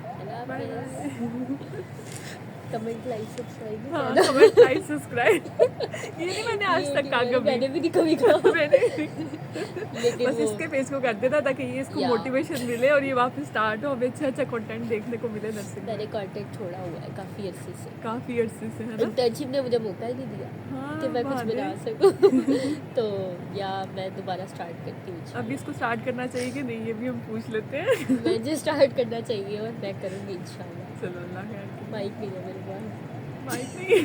bye bye. Comment like subscribe हाँ कमेंट लाइक सब्सक्राइब ये नहीं मैंने आज तक कहा कभी, मैंने भी नहीं कभी कहा। मैंने लेकिन बस वो इसके पेज को कर देता ताकि ये इसको या। मोटिवेशन मिले और ये वापस स्टार्ट हो, हमें अच्छा अच्छा कंटेंट देखने को मिले नर्सिंग मैंने कांटेक्ट छोड़ा हुआ है काफ़ी अरसे से, काफ़ी अरसे से, है ना? इंटर्नशिप ने मुझे मौका ही नहीं दिया हाँ कि मैं कुछ बहाने। बना सकूं। तो या मैं दोबारा स्टार्ट करती हूँ अभी इसको स्टार्ट करना चाहिए कि नहीं, ये भी हम पूछ लेते हैं। मुझे स्टार्ट करना चाहिए और मैं करूँगी इंशाल्लाह। चलो अल्लाह खैर करे। माइक नहीं है मेरे पास। माइक नहीं।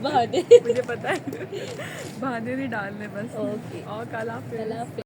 बहाने। मुझे पता है, बहाने नहीं डालने बस। ओके। और कल आप कल आप